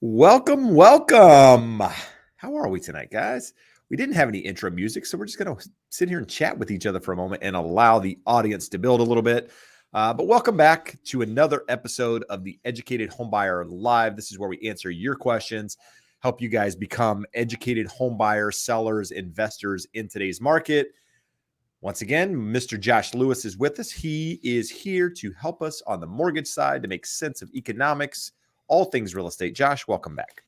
Welcome, welcome. How are we tonight, guys? We didn't have any intro music, so we're just going to sit here and chat with each other for a moment and allow the audience to build a little bit. But welcome back to another episode of the Educated Homebuyer Live. This is where we answer your questions, help you guys become educated homebuyers, sellers, investors in today's market. Once again, Mr. Josh Lewis is with us. He is here to help us on the mortgage side to make sense of economics, all things real estate. Josh, welcome back.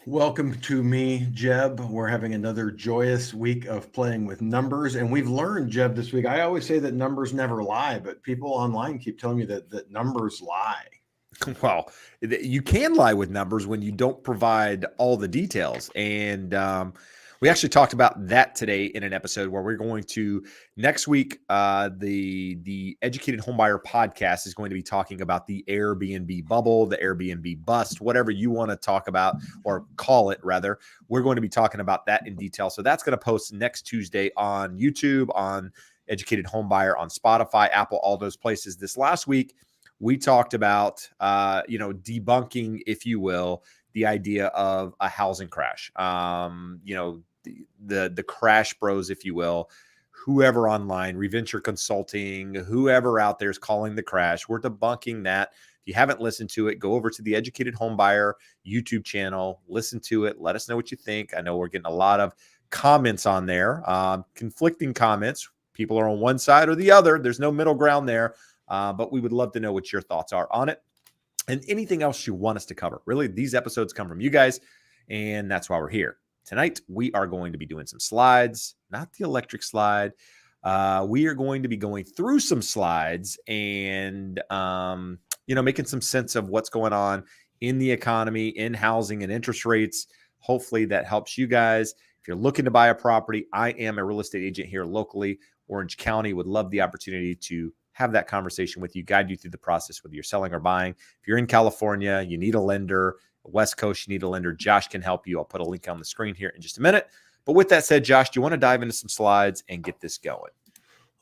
Welcome to me, Jeb. We're having another joyous week of playing with numbers. And we've learned, Jeb, this week. I always say that numbers never lie, but people online keep telling me that numbers lie. Well, you can lie with numbers when you don't provide all the details. And we actually talked about that today in an episode where we're going to next week. The Educated Homebuyer podcast is going to be talking about the Airbnb bubble, the Airbnb bust, whatever you want to talk about or call it, rather. We're going to be talking about that in detail. So that's going to post next Tuesday on YouTube, on Educated Homebuyer, on Spotify, Apple, all those places. This last week, we talked about, debunking, if you will, the idea of a housing crash. The crash bros, if you will, whoever online, Reventure Consulting, whoever out there is calling the crash. We're debunking that. If you haven't listened to it, go over to the Educated Homebuyer YouTube channel, listen to it. Let us know what you think. I know we're getting a lot of comments on there, conflicting comments. People are on one side or the other. There's no middle ground there. But we would love to know what your thoughts are on it and anything else you want us to cover. Really, these episodes come from you guys, and that's why we're here. Tonight, we are going to be doing some slides, not the electric slide. We are going to be going through some slides and, making some sense of what's going on in the economy, in housing and interest rates. Hopefully that helps you guys. If you're looking to buy a property, I am a real estate agent here locally, Orange County. Would love the opportunity to have that conversation with you, guide you through the process, whether you're selling or buying. If you're in California, you need a lender. West Coast, you need a lender. Josh can help you. I'll put a link on the screen here in just a minute. But with that said, Josh, do you want to dive into some slides and get this going?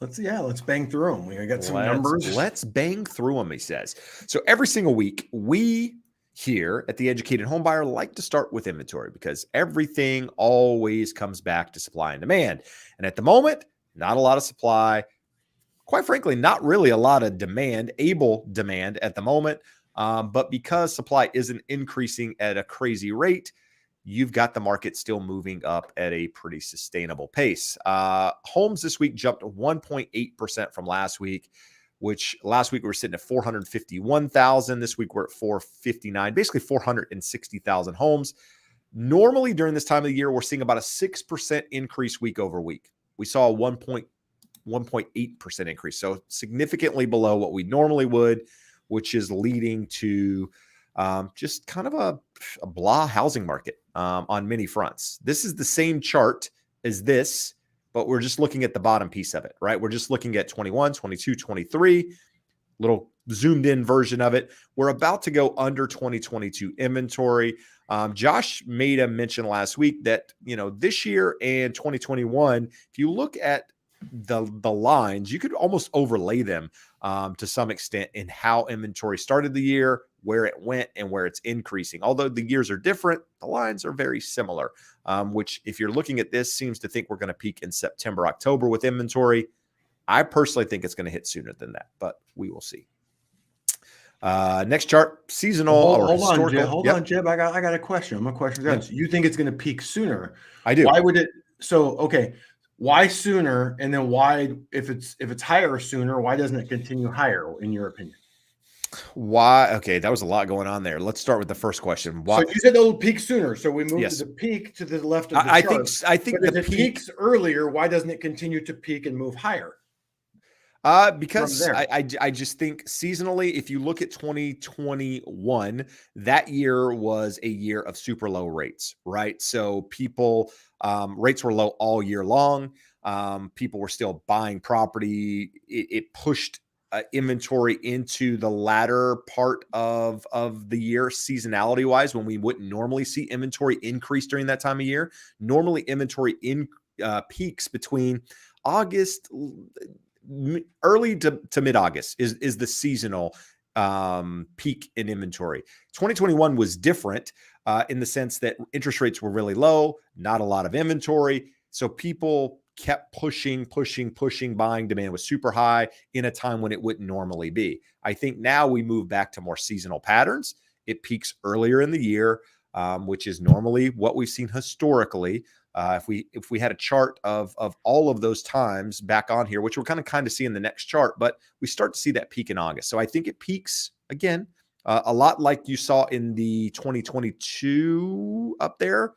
Let's bang through them. We got some numbers. Let's bang through them, he says. So every single week, we here at the Educated Homebuyer like to start with inventory because everything always comes back to supply and demand. And at the moment, not a lot of supply. Quite frankly, not really a lot of able demand at the moment. But because supply isn't increasing at a crazy rate, you've got the market still moving up at a pretty sustainable pace. Homes this week jumped 1.8% from last week, which last week we were sitting at 451,000. This week we're at 459, basically 460,000 homes. Normally during this time of the year, we're seeing about a 6% increase week over week. We saw a 1.8% increase. So significantly below what we normally would, which is leading to just kind of a blah housing market on many fronts. This is the same chart as this, but we're just looking at the bottom piece of it, right? We're just looking at 21, 22, 23, little zoomed in version of it. We're about to go under 2022 inventory. Josh made a mention last week that, this year and 2021, if you look at the lines, you could almost overlay them to some extent in how inventory started the year, where it went, and where it's increasing. Although the years are different, the lines are very similar, which if you're looking at this, seems to think we're going to peak in September, October with inventory. I personally think it's going to hit sooner than that, but we will see. Next chart, seasonal or historical. Hold on, Jeb. I got a question. I'm a question. Yep. You think it's going to peak sooner? I do. Why would it? So, okay. Why sooner? And then why, if it's higher sooner, why doesn't it continue higher, in your opinion? Why? Okay, that was a lot going on there. Let's start with the first question. Why? So you said it'll peak sooner. So we moved to the peak to the left of the chart. I think but if it peaks earlier, why doesn't it continue to peak and move higher? Because I just think seasonally, if you look at 2021, that year was a year of super low rates, right? So people, rates were low all year long. People were still buying property. It pushed inventory into the latter part of the year, seasonality wise, when we wouldn't normally see inventory increase during that time of year. Normally inventory peaks between August, early to mid-August is the seasonal peak in inventory. 2021 was different in the sense that interest rates were really low, not a lot of inventory. So people kept pushing. Buying demand was super high in a time when it wouldn't normally be. I think now we move back to more seasonal patterns. It peaks earlier in the year, which is normally what we've seen historically. If we had a chart of all of those times back on here, which we're kind of see in the next chart, but we start to see that peak in August. So I think it peaks again, a lot like you saw in the 2022 up there.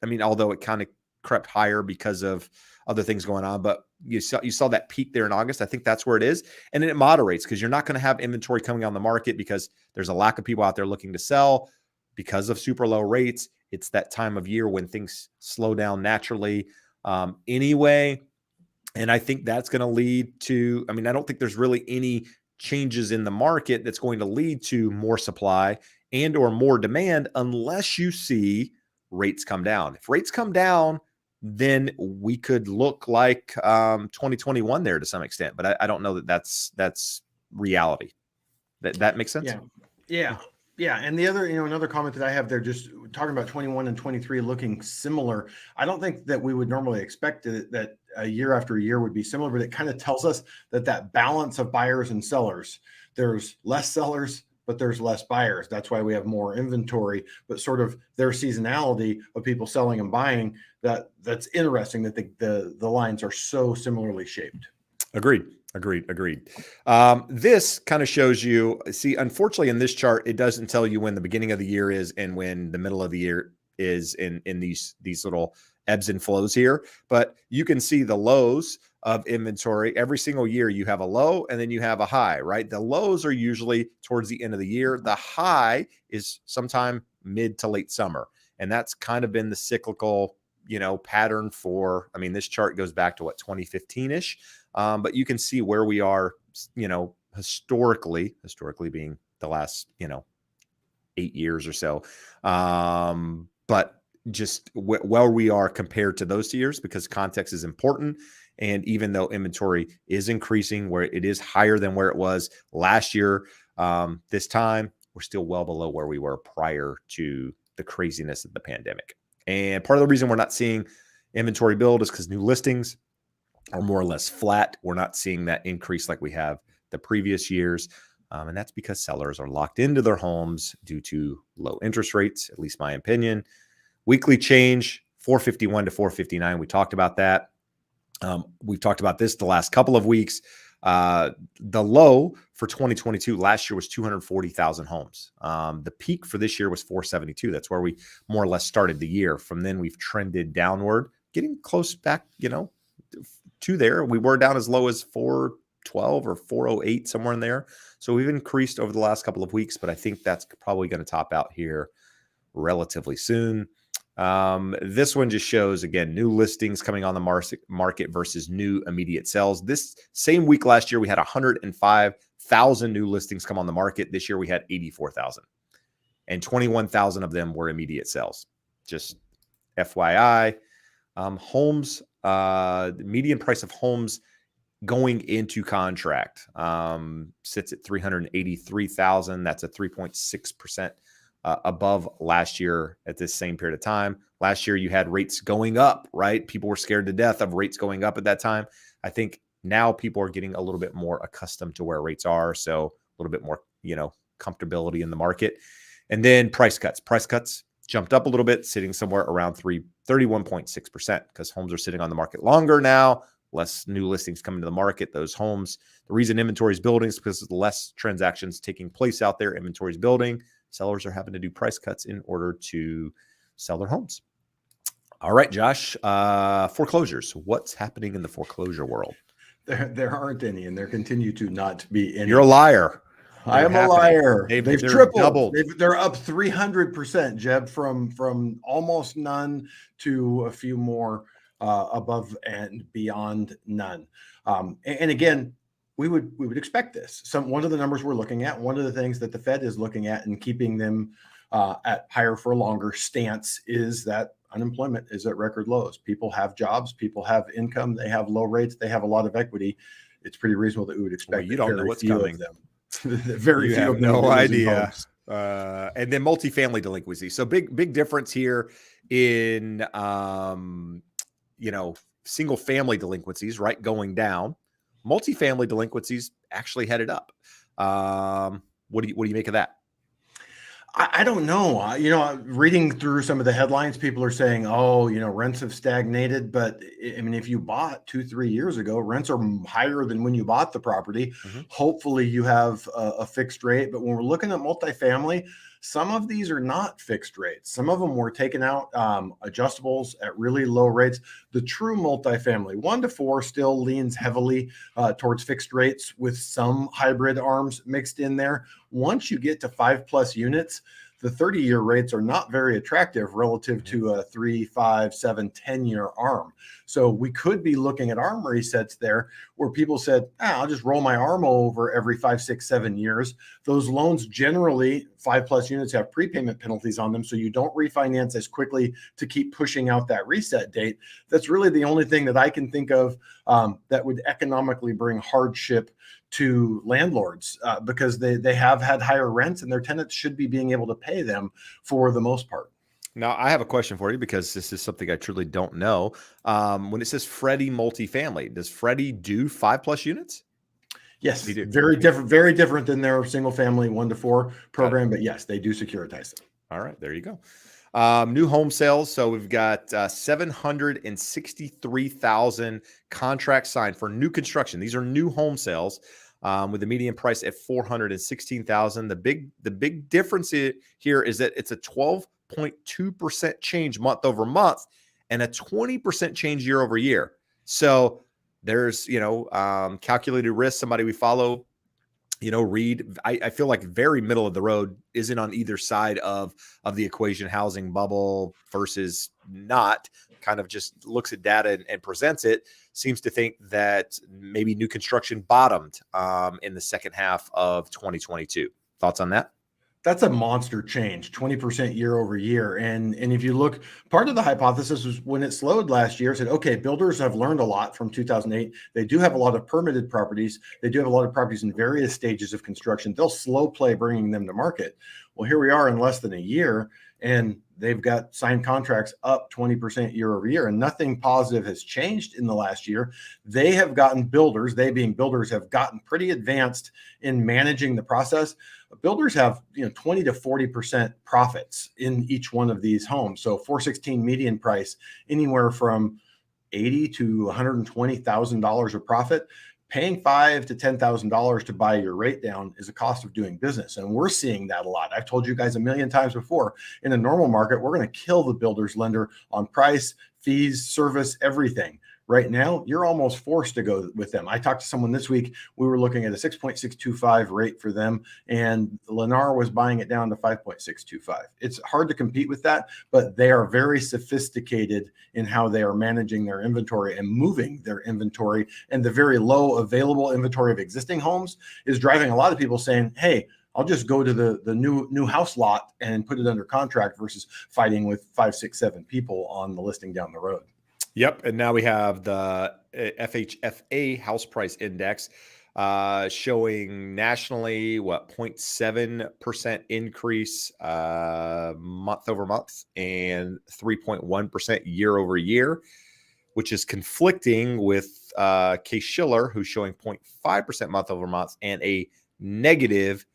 I mean, although it kind of crept higher because of other things going on, but you saw that peak there in August. I think that's where it is. And then it moderates because you're not going to have inventory coming on the market because there's a lack of people out there looking to sell because of super low rates. It's that time of year when things slow down naturally anyway. And I think that's going to lead to, I mean, I don't think there's really any changes in the market that's going to lead to more supply and or more demand unless you see rates come down. If rates come down, then we could look like 2021 there to some extent. But I don't know that that's reality. That makes sense? Yeah. And the other, another comment that I have there, just talking about 21 and 23 looking similar. I don't think that we would normally expect that a year after year would be similar, but it kind of tells us that balance of buyers and sellers, there's less sellers, but there's less buyers. That's why we have more inventory, but sort of their seasonality of people selling and buying, that's interesting that the lines are so similarly shaped. Agreed. This kind of shows you, see, unfortunately in this chart, it doesn't tell you when the beginning of the year is and when the middle of the year is in these little ebbs and flows here, but you can see the lows of inventory. Every single year you have a low and then you have a high, right? The lows are usually towards the end of the year. The high is sometime mid to late summer. And that's kind of been the cyclical, pattern for, I mean, this chart goes back to 2015-ish. But you can see where we are, historically being the last, 8 years or so. But just where we are compared to those 2 years, because context is important. And even though inventory is increasing, where it is higher than where it was last year, this time, we're still well below where we were prior to the craziness of the pandemic. And part of the reason we're not seeing inventory build is because new listings are more or less flat. We're not seeing that increase like we have the previous years. And that's because sellers are locked into their homes due to low interest rates, at least my opinion. Weekly change, 451 to 459. We talked about that. We've talked about this the last couple of weeks. The low for 2022 last year was 240,000 homes. The peak for this year was 472. That's where we more or less started the year. From then we've trended downward, getting close back, to there. We were down as low as 412 or 408, somewhere in there. So we've increased over the last couple of weeks, but I think that's probably going to top out here relatively soon. This one just shows, again, new listings coming on the market versus new immediate sales. This same week last year, we had 105,000 new listings come on the market. This year we had 84,000, and 21,000 of them were immediate sales. Just FYI, homes, the median price of homes going into contract sits at 383,000. That's a 3.6% above last year at this same period of time. Last year, you had rates going up, right? People were scared to death of rates going up at that time. I think now people are getting a little bit more accustomed to where rates are. So a little bit more, comfortability in the market. And then price cuts. Price cuts jumped up a little bit, sitting somewhere around 31.6% because homes are sitting on the market longer now. Less new listings coming to the market. Those homes, the reason inventory is building is because there's less transactions taking place out there. Inventory is building. Sellers are having to do price cuts in order to sell their homes. All right, Josh, foreclosures. What's happening in the foreclosure world? There aren't any, and there continue to not be any. You're a liar. I am a liar. They've tripled. Doubled. They're up 300%, Jeb, from almost none to a few more above and beyond none. And again, we would expect this. One of the numbers we're looking at, one of the things that the Fed is looking at and keeping them at higher for longer stance is that unemployment is at record lows. People have jobs, people have income, they have low rates, they have a lot of equity. It's pretty reasonable that we would expect. Well, you don't know what's coming. Very You few have of them will no be losing idea. homes. And then multifamily delinquency. So big difference here in, single family delinquencies, right? Going down. Multifamily delinquencies actually headed up. What do you make of that? I don't know. Reading through some of the headlines, people are saying, "Oh, rents have stagnated." But I mean, if you bought 2, 3 years ago, rents are higher than when you bought the property. Mm-hmm. Hopefully, you have a fixed rate. But when we're looking at multifamily, some of these are not fixed rates. Some of them were taken out adjustables at really low rates. The true multifamily, 1 to 4, still leans heavily towards fixed rates with some hybrid arms mixed in there. Once you get to 5+ units, the 30-year rates are not very attractive relative to a 3, 5, 7, 10-year arm. So we could be looking at arm resets there where people said, I'll just roll my arm over every 5, 6, 7 years. Those loans generally, 5+ units, have prepayment penalties on them. So you don't refinance as quickly to keep pushing out that reset date. That's really the only thing that I can think of that would economically bring hardship to landlords because they have had higher rents and their tenants should be being able to pay them for the most part. Now, I have a question for you because this is something I truly don't know. When it says Freddie multifamily, does Freddie do 5+ units? Yes, They do. very different than their single family 1 to 4 program, but yes, they do securitize them. All right, there you go. New home sales. So we've got 763,000 contracts signed for new construction. These are new home sales with the median price at 416,000. The big difference here is that it's a 12.2% change month over month and a 20% change year over year. So there's, calculated risk. Somebody we follow, Reed, I feel like very middle of the road, isn't on either side of the equation, housing bubble versus not, kind of just looks at data and presents it, seems to think that maybe new construction bottomed in the second half of 2022. Thoughts on that? That's a monster change, 20% year over year. And if you look, part of the hypothesis was when it slowed last year, said, okay, builders have learned a lot from 2008. They do have a lot of permitted properties. They do have a lot of properties in various stages of construction. They'll slow play bringing them to market. Well, here we are in less than a year, and they've got signed contracts up 20% year over year, and nothing positive has changed in the last year. They have gotten builders, they being builders, have gotten pretty advanced in managing the process. Builders have 20 to 40% profits in each one of these homes. So 416 median price, anywhere from $80,000 to $120,000 of profit. Paying $5,000 to $10,000 to buy your rate down is a cost of doing business. And we're seeing that a lot. I've told you guys a million times before, in a normal market, we're going to kill the builder's lender on price, fees, service, everything. Right now, you're almost forced to go with them. I talked to someone this week. We were looking at a 6.625 rate for them, and Lennar was buying it down to 5.625. It's hard to compete with that, but they are very sophisticated in how they are managing their inventory and moving their inventory. And the very low available inventory of existing homes is driving a lot of people saying, hey, I'll just go to the new house lot and put it under contract versus fighting with 5, 6, 7 people on the listing down the road. Yep. And now we have the FHFA house price index showing nationally, 0.7% increase month over month and 3.1% year over year, which is conflicting with Case-Shiller, who's showing 0.5% month over month and a negative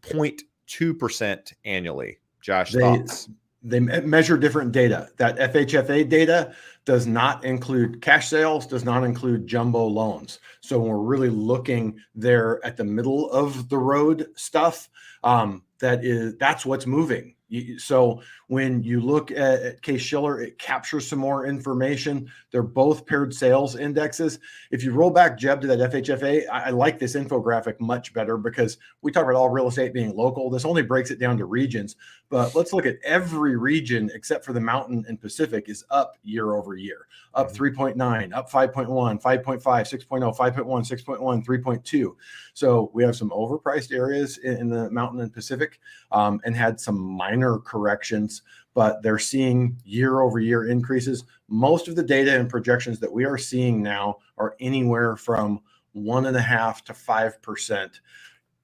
0.2% annually. Josh, thoughts? They measure different data. That FHFA data does not include cash sales, does not include jumbo loans. So when we're really looking there at the middle of the road stuff, that's what's moving. So when you look at Case-Shiller, it captures some more information. They're both paired sales indexes. If you roll back, Jeb, to that FHFA, I like this infographic much better because we talk about all real estate being local. This only breaks it down to regions. But let's look at every region except for the Mountain and Pacific is up year over year, up 3.9, up 5.1, 5.5, 6.0, 5.1, 6.1, 3.2. So we have some overpriced areas in the Mountain and Pacific and had some minor corrections, but they're seeing year over year increases. Most of the data and projections that we are seeing now are anywhere from 1.5% to 5%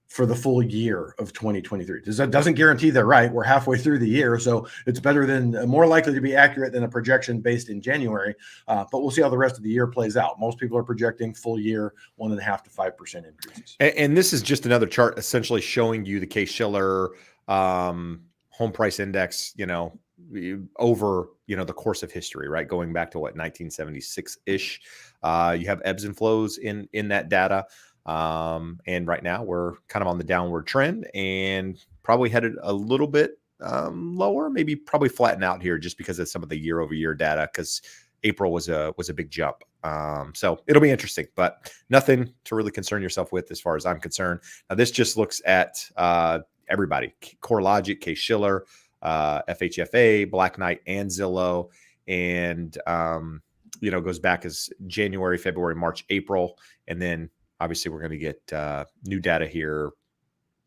for the full year of 2023. That doesn't guarantee they're right. We're halfway through the year, so it's better than more likely to be accurate than a projection based in January. But we'll see how the rest of the year plays out. Most people are projecting full year 1.5 to 5% increases. And this is just another chart essentially showing you the Case-Shiller home price index, over, the course of history, right? Going back to 1976-ish. You have ebbs and flows in that data. And right now we're kind of on the downward trend and probably headed a little bit lower, maybe probably flatten out here just because of some of the year over year data, because April was a big jump. So it'll be interesting, but nothing to really concern yourself with as far as I'm concerned. Now, this just looks at everybody: CoreLogic, Case-Shiller, FHFA, Black Knight, and Zillow, and goes back as January, February, March, April, and then obviously we're going to get new data here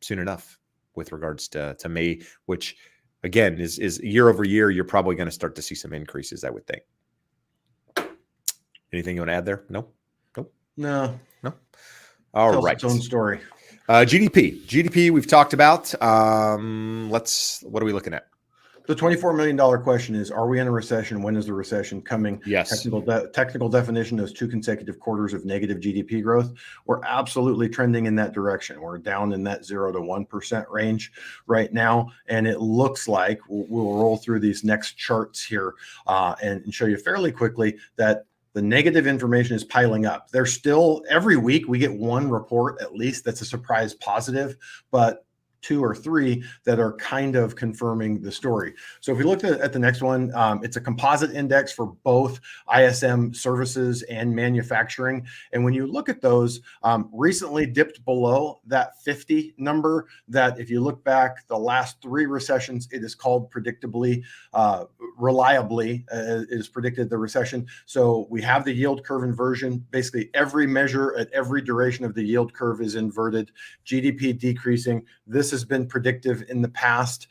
soon enough with regards to May, which again is year over year. You're probably going to start to see some increases, I would think. Anything you want to add there? No. All Tells right. its own story. GDP we've talked about. What are we looking at? The $24 million question is, are we in a recession? When is the recession coming? Yes. Technical definition is 2 consecutive quarters of negative GDP growth. We're absolutely trending in that direction. We're down in that 0 to 1% range right now. And it looks like we'll roll through these next charts here and show you fairly quickly that the negative information is piling up. There's still, every week we get one report at least that's a surprise positive, but 2 or 3 that are kind of confirming the story. So if we look at the next one, it's a composite index for both ISM services and manufacturing. And when you look at those, recently dipped below that 50 number that if you look back the last 3 recessions, it is called predictably, reliably is predicted the recession. So we have the yield curve inversion. Basically every measure at every duration of the yield curve is inverted, GDP decreasing. This has been predictive in the past.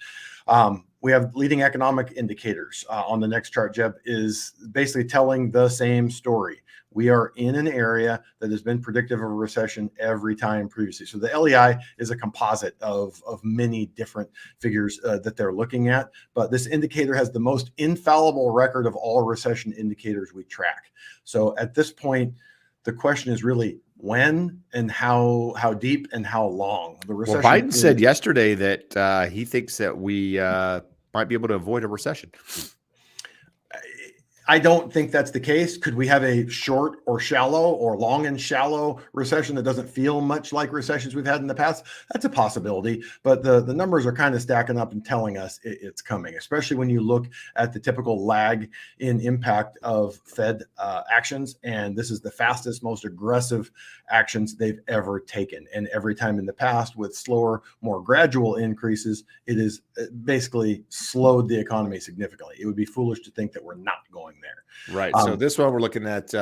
We have leading economic indicators on the next chart. Jeb is basically telling the same story. We are in an area that has been predictive of a recession every time previously. So the LEI is a composite of many different figures that they're looking at, but this indicator has the most infallible record of all recession indicators we track. So at this point, the question is really when and how deep and how long the recession. Well, Biden said yesterday that he thinks that we might be able to avoid a recession. I don't think that's the case. Could we have a short or shallow or long and shallow recession that doesn't feel much like recessions we've had in the past? That's a possibility, but the numbers are kind of stacking up and telling us it's coming, especially when you look at the typical lag in impact of Fed actions. And this is the fastest, most aggressive actions they've ever taken. And every time in the past with slower, more gradual increases, it has basically slowed the economy significantly. It would be foolish to think that we're not going there. Right. So this one we're looking at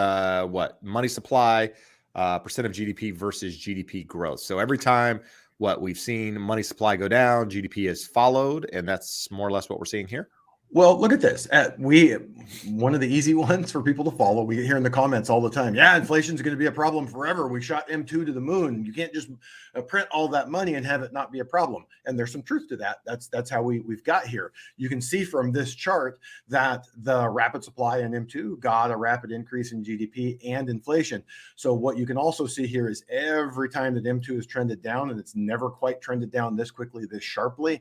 money supply, percent of GDP versus GDP growth. So every time we've seen money supply go down, GDP has followed, and that's more or less what we're seeing here. Well, look at this. One of the easy ones for people to follow. We hear in the comments all the time. Yeah, inflation is going to be a problem forever. We shot M2 to the moon. You can't just print all that money and have it not be a problem. And there's some truth to that. That's how we've got here. You can see from this chart that the rapid supply in M2 got a rapid increase in GDP and inflation. So what you can also see here is every time that M2 has trended down, and it's never quite trended down this quickly, this sharply,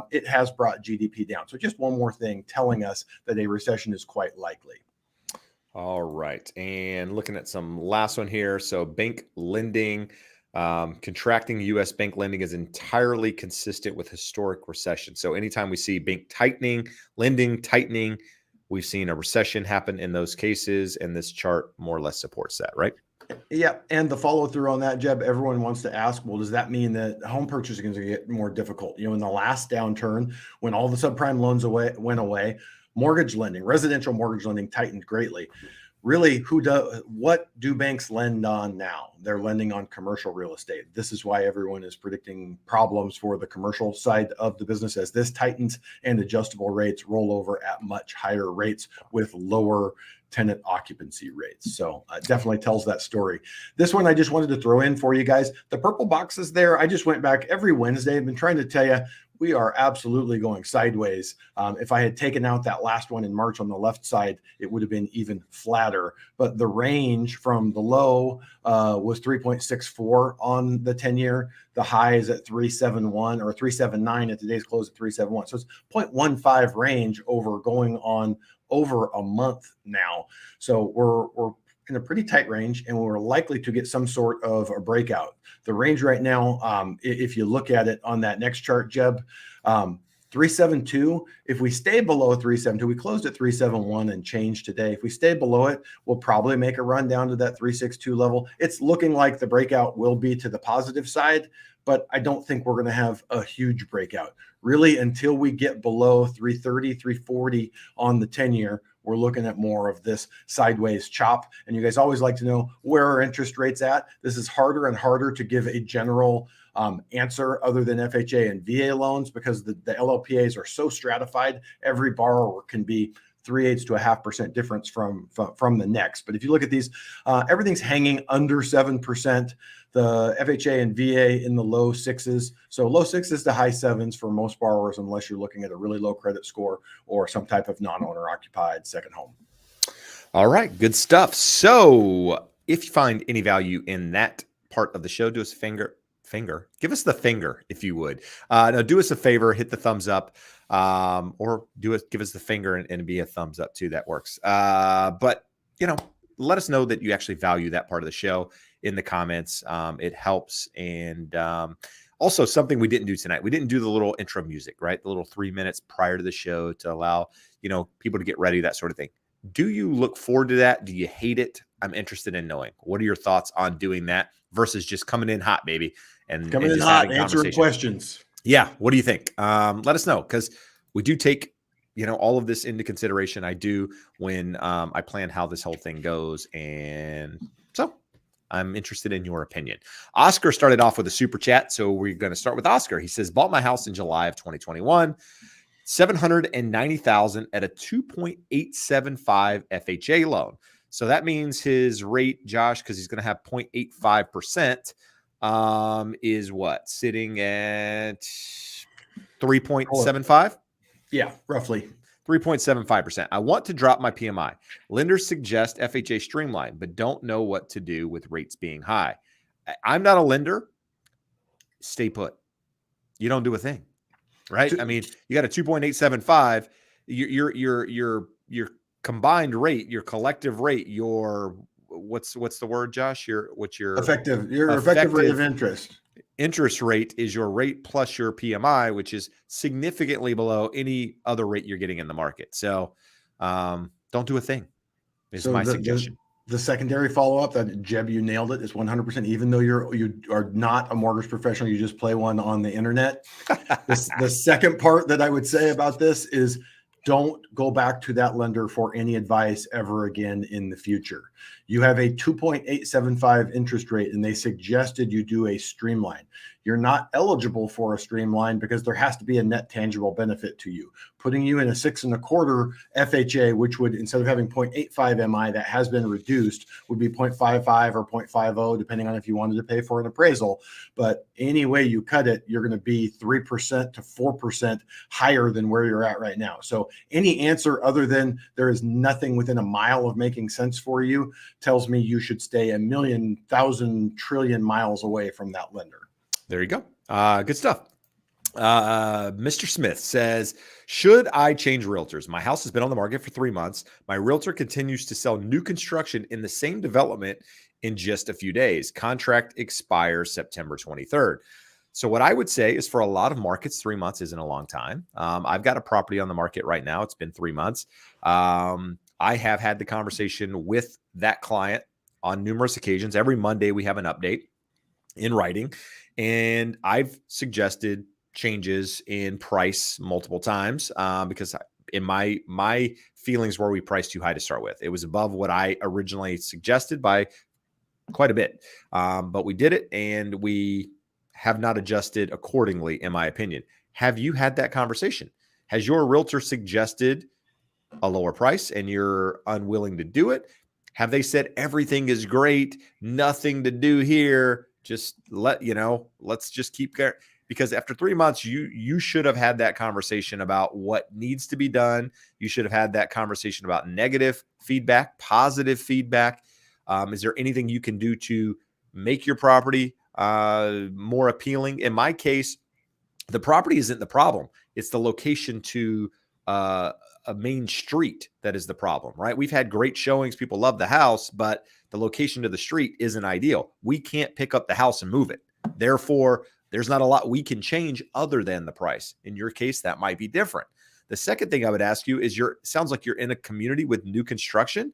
it has brought GDP down. So just one more thing telling us that a recession is quite likely. All right. And looking at some last one here. So bank lending, contracting U.S. bank lending is entirely consistent with historic recession. So anytime we see bank tightening, lending tightening, we've seen a recession happen in those cases. And this chart more or less supports that, right? Yeah. And the follow through on that, Jeb, everyone wants to ask, well, does that mean that home purchasing is going to get more difficult? In the last downturn, when all the subprime loans went away, mortgage lending, residential mortgage lending tightened greatly. really, what do banks lend on now? They're lending on commercial real estate. This is why everyone is predicting problems for the commercial side of the business as this tightens and adjustable rates roll over at much higher rates with lower tenant occupancy rates. So definitely tells that story. This one I just wanted to throw in for you guys. The purple boxes there, I just went back every Wednesday. I've been trying to tell you, we are absolutely going sideways. If I had taken out that last one in March on the left side, it would have been even flatter. But the range from the low was 3.64 on the 10-year. The high is at 371 or 379 at today's close at 371. So it's 0.15 range over going on over a month now. So we're in a pretty tight range, and we're likely to get some sort of a breakout. The range right now, if you look at it on that next chart, Jeb, 372. If we stay below 372, we closed at 371 and changed today. If we stay below it, we'll probably make a run down to that 362 level. It's looking like the breakout will be to the positive side, but I don't think we're going to have a huge breakout. Really, until we get below 330, 340 on the 10-year, we're looking at more of this sideways chop. And you guys always like to know where are interest rates at. This is harder and harder to give a general answer other than FHA and VA loans because the LLPAs are so stratified. Every borrower can be 3/8 to 0.5% difference from the next. But if you look at these, everything's hanging under 7%. The FHA and VA in the low sixes. So low sixes to high sevens for most borrowers, unless you're looking at a really low credit score or some type of non-owner occupied second home. All right, good stuff. So if you find any value in that part of the show, do us a finger. Give us the finger, if you would. No, do us a favor, hit the thumbs up, or give us the finger and be a thumbs up too. That works. But let us know that you actually value that part of the show in the comments. It helps. And also something we didn't do tonight. We didn't do the little intro music, right? The little 3 minutes prior to the show to allow, people to get ready, that sort of thing. Do you look forward to that? Do you hate it? I'm interested in knowing. What are your thoughts on doing that versus just coming in hot, baby? And coming in just hot, answering questions. Yeah. What do you think? Let us know, because we do take, all of this into consideration. I do when I plan how this whole thing goes. And so I'm interested in your opinion. Oscar started off with a super chat. So we're going to start with Oscar. He says, bought my house in July of 2021, $790,000 at a 2.875 FHA loan. So that means his rate, Josh, because he's going to have 0.85%, is what? Sitting at 3.75? Yeah, roughly. 3.75%. I want to drop my PMI. Lenders suggest FHA streamline, but don't know what to do with rates being high. I'm not a lender. Stay put. You don't do a thing, right? I mean, you got a 2.875. Your combined rate, your collective rate, what's the word, Josh? Your effective rate of interest rate is your rate plus your PMI, which is significantly below any other rate you're getting in the market. So don't do a thing is my suggestion. The secondary follow-up that Jeb, you nailed it, is 100%. Even though you are not a mortgage professional, you just play one on the internet. The second part that I would say about this is don't go back to that lender for any advice ever again in the future. You have a 2.875 interest rate, and they suggested you do a streamline. You're not eligible for a streamline because there has to be a net tangible benefit to you. Putting you in a 6.25 FHA, which would, instead of having 0.85 MI that has been reduced, would be 0.55 or 0.50, depending on if you wanted to pay for an appraisal. But any way you cut it, you're going to be 3% to 4% higher than where you're at right now. So any answer other than there is nothing within a mile of making sense for you tells me you should stay a million, thousand, trillion miles away from that lender. There you go. Good stuff. Mr. Smith says, should I change realtors? My house has been on the market for 3 months. My realtor continues to sell new construction in the same development in just a few days. Contract expires September 23rd. So what I would say is, for a lot of markets, 3 months isn't a long time. I've got a property on the market right now. It's been 3 months. I have had the conversation with that client on numerous occasions. Every Monday we have an update in writing, and I've suggested changes in price multiple times because in my feelings were we priced too high to start with. It was above what I originally suggested by quite a bit. But we did it, and we have not adjusted accordingly, in my opinion. Have you had that conversation? Has your realtor suggested a lower price and you're unwilling to do it? Have they said everything is great, nothing to do here, just let's just keep going? Because after 3 months, you should have had that conversation about what needs to be done. You should have had that conversation about negative feedback, positive feedback. Is there anything you can do to make your property more appealing? In my case, the property isn't the problem. It's the location to a main street that is the problem, right? We've had great showings. People love the house, but the location to the street isn't ideal. We can't pick up the house and move it. Therefore, there's not a lot we can change other than the price. In your case, that might be different. The second thing I would ask you is sounds like you're in a community with new construction.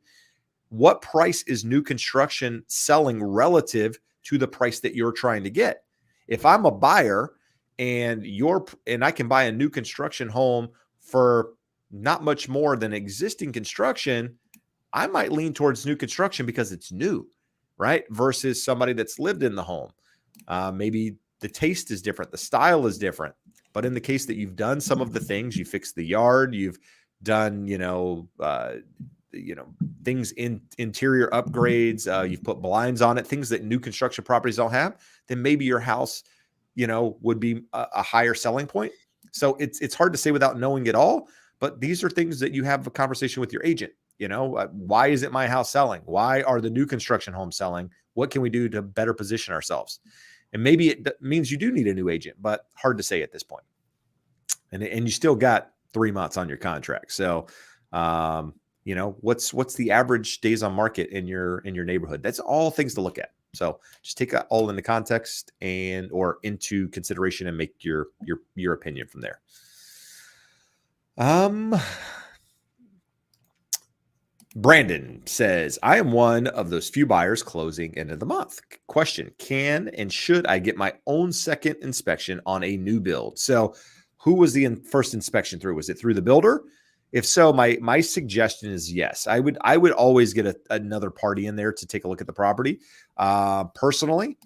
What price is new construction selling relative to the price that you're trying to get? If I'm a buyer and I can buy a new construction home for not much more than existing construction, I might lean towards new construction because it's new, right? Versus somebody that's lived in the home. Maybe the taste is different. The style is different. But in the case that you've done some of the things, you fixed the yard, you've done, things in interior upgrades, you've put blinds on it, things that new construction properties don't have, then maybe your house, would be a higher selling point. So it's hard to say without knowing it all, but these are things that you have a conversation with your agent. Why isn't my house selling? Why are the new construction homes selling? What can we do to better position ourselves? And maybe it means you do need a new agent, but hard to say at this point. And you still got 3 months on your contract. So, what's the average days on market in your neighborhood? That's all things to look at. So just take that all into context or into consideration and make your opinion from there. Brandon says, I am one of those few buyers closing end of the month. Question, can and should I get my own second inspection on a new build? So who was the first inspection through? Was it through the builder? If so, my suggestion is yes. I would always get another party in there to take a look at the property. Personally,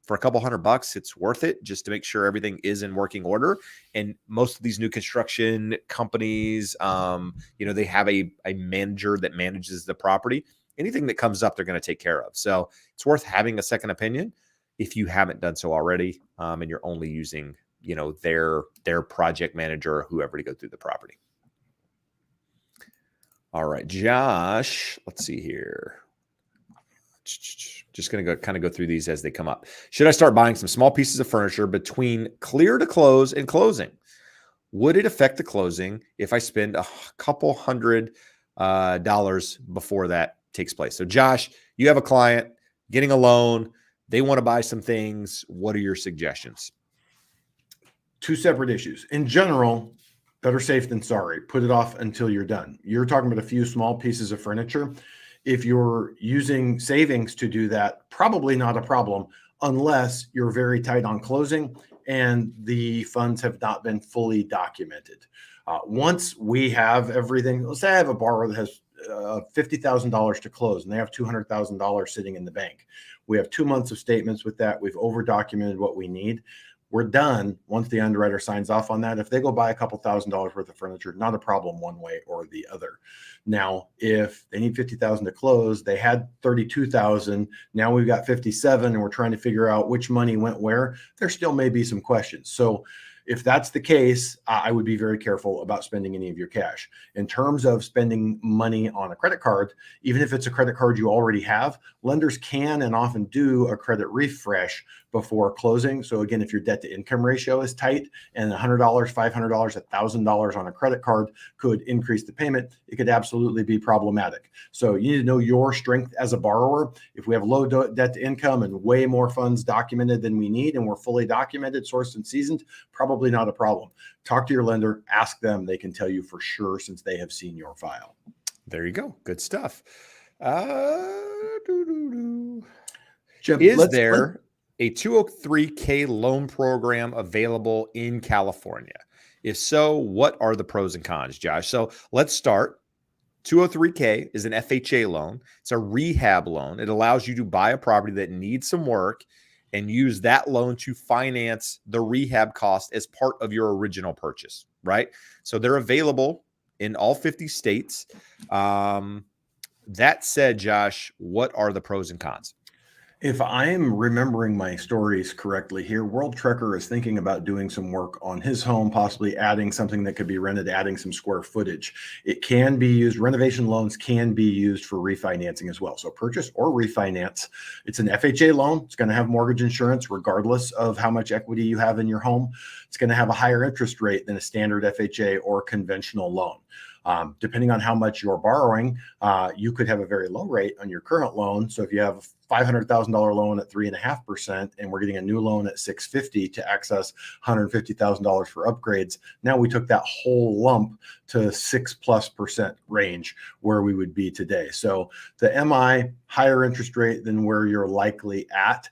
for a couple $100, it's worth it just to make sure everything is in working order. And most of these new construction companies, they have a manager that manages the property. Anything that comes up, they're going to take care of. So it's worth having a second opinion if you haven't done so already, and you're only using, their project manager or whoever to go through the property. All right, Josh, let's see here. Just going to go through these as they come up. Should I start buying some small pieces of furniture between clear to close and closing? Would it affect the closing if I spend a couple $100 before that takes place? So Josh, you have a client getting a loan. They want to buy some things. What are your suggestions? Two separate issues. In general, better safe than sorry. Put it off until you're done. You're talking about a few small pieces of furniture. If you're using savings to do that, probably not a problem unless you're very tight on closing and the funds have not been fully documented. Once we have everything, let's say I have a borrower that has $50,000 to close and they have $200,000 sitting in the bank. We have 2 months of statements with that. We've over documented what we need. We're done once the underwriter signs off on that. If they go buy a couple $1,000s worth of furniture, not a problem one way or the other. Now, if they need $50,000 to close, they had $32,000. Now we've got $57,000 and we're trying to figure out which money went where. There still may be some questions. So if that's the case, I would be very careful about spending any of your cash. In terms of spending money on a credit card, even if it's a credit card you already have, lenders can and often do a credit refresh before closing. So again, if your debt to income ratio is tight and $100, $500, $1,000 on a credit card could increase the payment, it could absolutely be problematic. So you need to know your strength as a borrower. If we have low debt to income and way more funds documented than we need, and we're fully documented, sourced and seasoned, probably not a problem. Talk to your lender, ask them. They can tell you for sure since they have seen your file. There you go. Good stuff. Jeb, is there a 203K loan program available in California? If so, what are the pros and cons, Josh? So let's start. 203K is an FHA loan. It's a rehab loan. It allows you to buy a property that needs some work and use that loan to finance the rehab cost as part of your original purchase, right? So they're available in all 50 states. That said, Josh, what are the pros and cons? If I am remembering my stories correctly here, World Trekker is thinking about doing some work on his home, possibly adding something that could be rented, adding some square footage. It can be used, renovation loans can be used for refinancing as well. So purchase or refinance. It's an FHA loan. It's going to have mortgage insurance regardless of how much equity you have in your home. It's going to have a higher interest rate than a standard FHA or conventional loan. Depending on how much you're borrowing, you could have a very low rate on your current loan. So if you have a $500,000 loan at 3.5%, and we're getting a new loan at 650 to access $150,000 for upgrades, now we took that whole lump to 6+% range where we would be today. So the MI higher interest rate than where you're likely at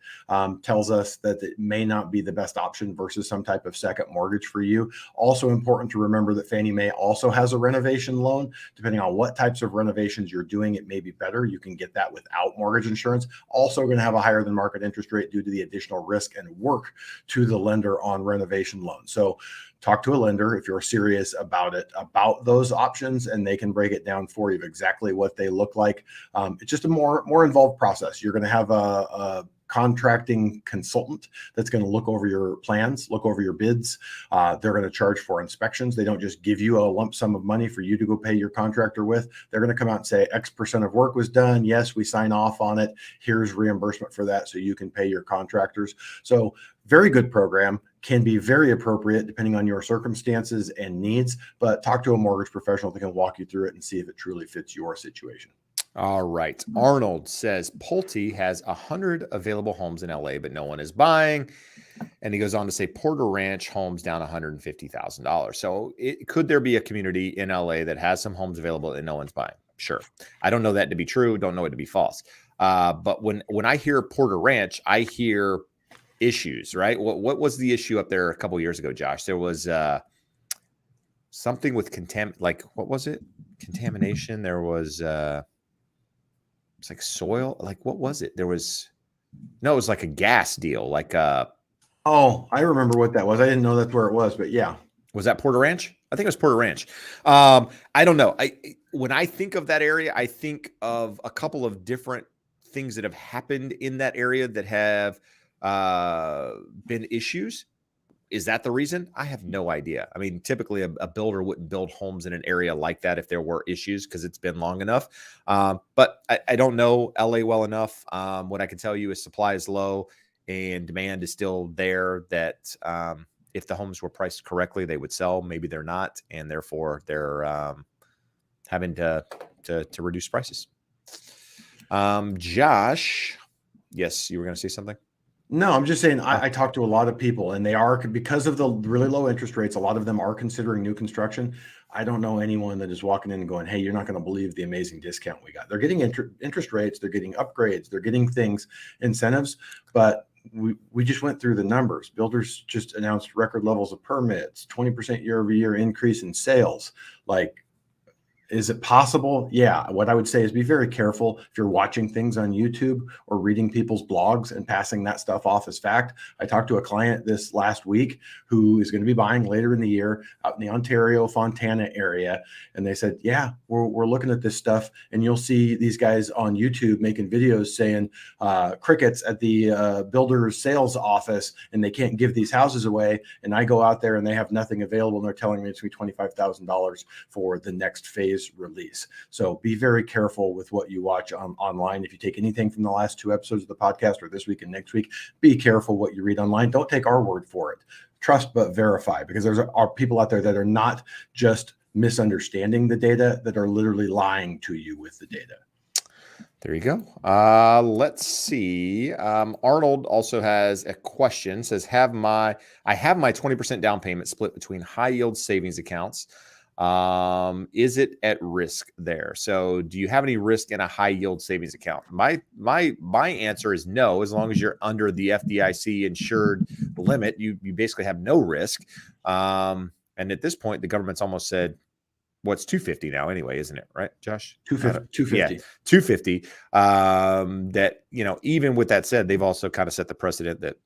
tells us that it may not be the best option versus some type of second mortgage for you. Also important to remember that Fannie Mae also has a renovation loan. Depending on what types of renovations you're doing, it may be better. You can get that without mortgage insurance. Also going to have a higher than market interest rate due to the additional risk and work to the lender on renovation loans. So talk to a lender if you're serious about it, about those options, and they can break it down for you of exactly what they look like. It's just a more involved process. You're going to have a contracting consultant that's going to look over your plans, look over your bids. They're going to charge for inspections. They don't just give you a lump sum of money for you to go pay your contractor with. They're going to come out and say X% of work was done. Yes, we sign off on it. Here's reimbursement for that so you can pay your contractors. So very good program, can be very appropriate depending on your circumstances and needs, but talk to a mortgage professional that can walk you through it and see if it truly fits your situation. All right. Arnold says Pulte has 100 available homes in LA, but no one is buying. And he goes on to say Porter Ranch homes down $150,000. So could there be a community in LA that has some homes available and no one's buying? Sure. I don't know that to be true. Don't know it to be false. But when I hear Porter Ranch, I hear issues, right? What was the issue up there a couple of years ago, Josh? There was something with what was it? Contamination. There was it's like soil. Like, what was it? It was like a gas deal. Oh, I remember what that was. I didn't know that's where it was, but yeah. Was that Porter Ranch? I think it was Porter Ranch. I don't know. When I think of that area, I think of a couple of different things that have happened in that area that have been issues. Is that the reason? I have no idea. I mean, typically a builder wouldn't build homes in an area like that if there were issues because it's been long enough. But I don't know LA well enough. What I can tell you is supply is low and demand is still there, that if the homes were priced correctly, they would sell. Maybe they're not, and therefore they're having to reduce prices. Josh, yes, you were going to say something? No, I'm just saying I talk to a lot of people, and they are, because of the really low interest rates, a lot of them are considering new construction. I don't know anyone that is walking in and going, hey, you're not going to believe the amazing discount we got. They're getting interest rates, they're getting upgrades, they're getting things, incentives, but we just went through the numbers. Builders just announced record levels of permits, 20% year over year increase in sales. Like, is it possible? Yeah. What I would say is be very careful if you're watching things on YouTube or reading people's blogs and passing that stuff off as fact. I talked to a client this last week who is going to be buying later in the year out in the Ontario, Fontana area. And they said, yeah, we're looking at this stuff. And you'll see these guys on YouTube making videos saying crickets at the builder's sales office, and they can't give these houses away. And I go out there and they have nothing available. And they're telling me it's going to be $25,000 for the next phase release. So be very careful with what you watch online. If you take anything from the last two episodes of the podcast or this week and next week, be careful what you read online. Don't take our word for it. Trust but verify, because are people out there that are not just misunderstanding the data, that are literally lying to you with the data. There you go. Let's see. Arnold also has a question. Says, I have my 20% down payment split between high yield savings accounts. Is it at risk there? So do you have any risk in a high yield savings account? My answer is no. As long as you're under the FDIC insured limit, you basically have no risk. And at this point, the government's almost said, what's 250 now anyway, isn't it? Right, Josh? 250. Yeah, 250. That, even with that said, they've also kind of set the precedent that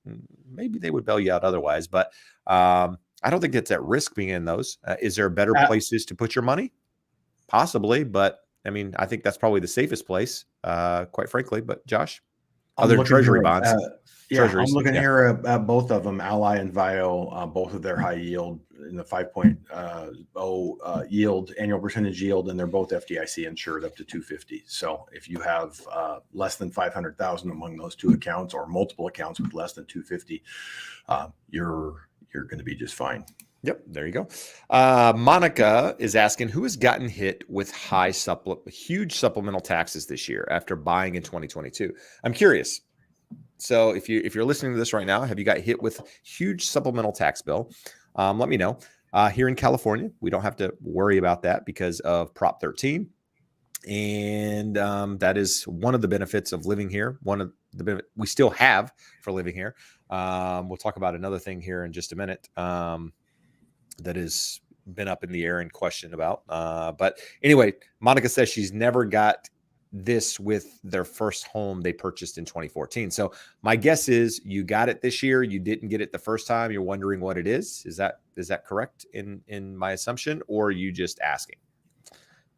maybe they would bail you out otherwise. But I don't think it's at risk being in those. Is there better places to put your money? Possibly. But I mean, I think that's probably the safest place, quite frankly. But Josh, other than treasury bonds. I'm looking here at both of them, Ally and Vio, both of their high yield in the 5.0 yield, annual percentage yield, and they're both FDIC insured up to 250. So if you have less than 500,000 among those two accounts, or multiple accounts with less than 250, you're going to be just fine. Yep, there you go. Monica is asking, who has gotten hit with huge supplemental taxes this year after buying in 2022? I'm curious. So if you're listening to this right now, have you got hit with huge supplemental tax bill? Let me know. Here in California, we don't have to worry about that because of Prop 13. And that is one of the benefits of living here. One of the benefits we still have for living here. We'll talk about another thing here in just a minute that has been up in the air and questioned about. But anyway, Monica says she's never got this with their first home they purchased in 2014. So my guess is you got it this year. You didn't get it the first time. You're wondering what it is. Is that correct in my assumption, or are you just asking?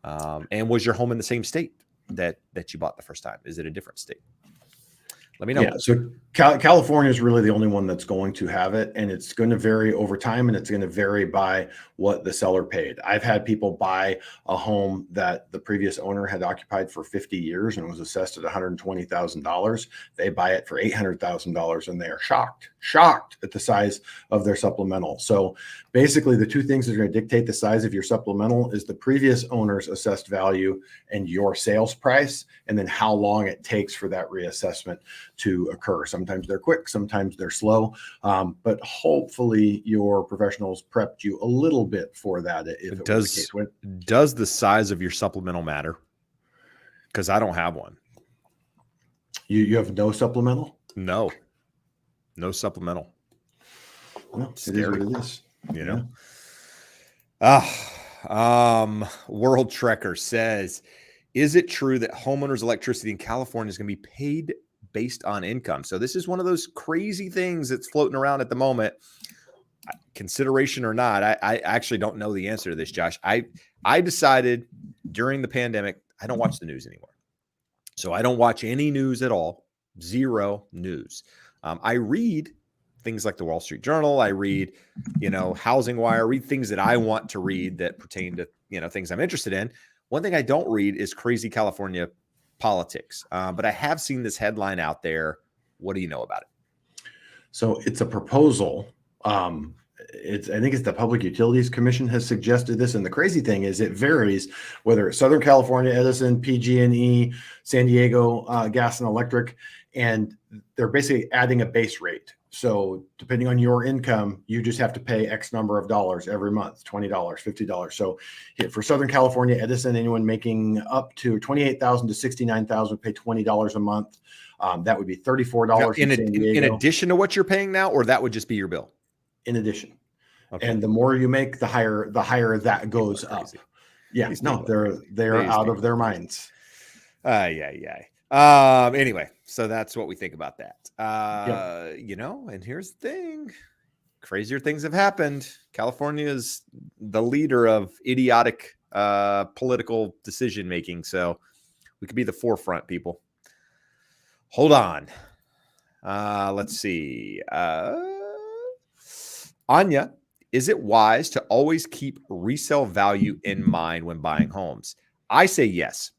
And was your home in the same state that you bought the first time? Is it a different state? Let me know. Yeah, so California is really the only one that's going to have it, and it's going to vary over time, and it's going to vary by what the seller paid. I've had people buy a home that the previous owner had occupied for 50 years and was assessed at $120,000. They buy it for $800,000, and they are shocked at the size of their supplemental. So basically, the two things that are going to dictate the size of your supplemental is the previous owner's assessed value and your sales price, and then how long it takes for that reassessment to occur. Sometimes they're quick, sometimes they're slow, but hopefully your professionals prepped you a little bit for that. If it was the case. Does the size of your supplemental matter? Because I don't have one. You have no supplemental? No supplemental. Well, it is what it is. World Trekker says, is it true that homeowners electricity in California is going to be paid based on income? So this is one of those crazy things that's floating around at the moment. Consideration or not, I actually don't know the answer to this, Josh. I decided during the pandemic, I don't watch the news anymore. So I don't watch any news at all. Zero news. I read things like the Wall Street Journal. I read, Housing Wire, read things that I want to read that pertain to, things I'm interested in. One thing I don't read is crazy California politics. But I have seen this headline out there. What do you know about it? So it's a proposal. I think it's the Public Utilities Commission has suggested this. And the crazy thing is it varies whether it's Southern California, Edison, PG&E, San Diego, Gas and Electric, and they're basically adding a base rate. So depending on your income, you just have to pay X number of dollars every month, $20, $50. So for Southern California, Edison, anyone making up to $28,000 to $69,000 would pay $20 a month. That would be $34 in addition to what you're paying now, or that would just be your bill? In addition. Okay. And the more you make, the higher that goes up. Yeah, they're out of their minds. Anyway, so that's what we think about that. And here's the thing. Crazier things have happened. California is the leader of idiotic political decision making. So we could be the forefront, people. Hold on. Let's see. Anya, is it wise to always keep resale value in mind when buying homes? I say yes.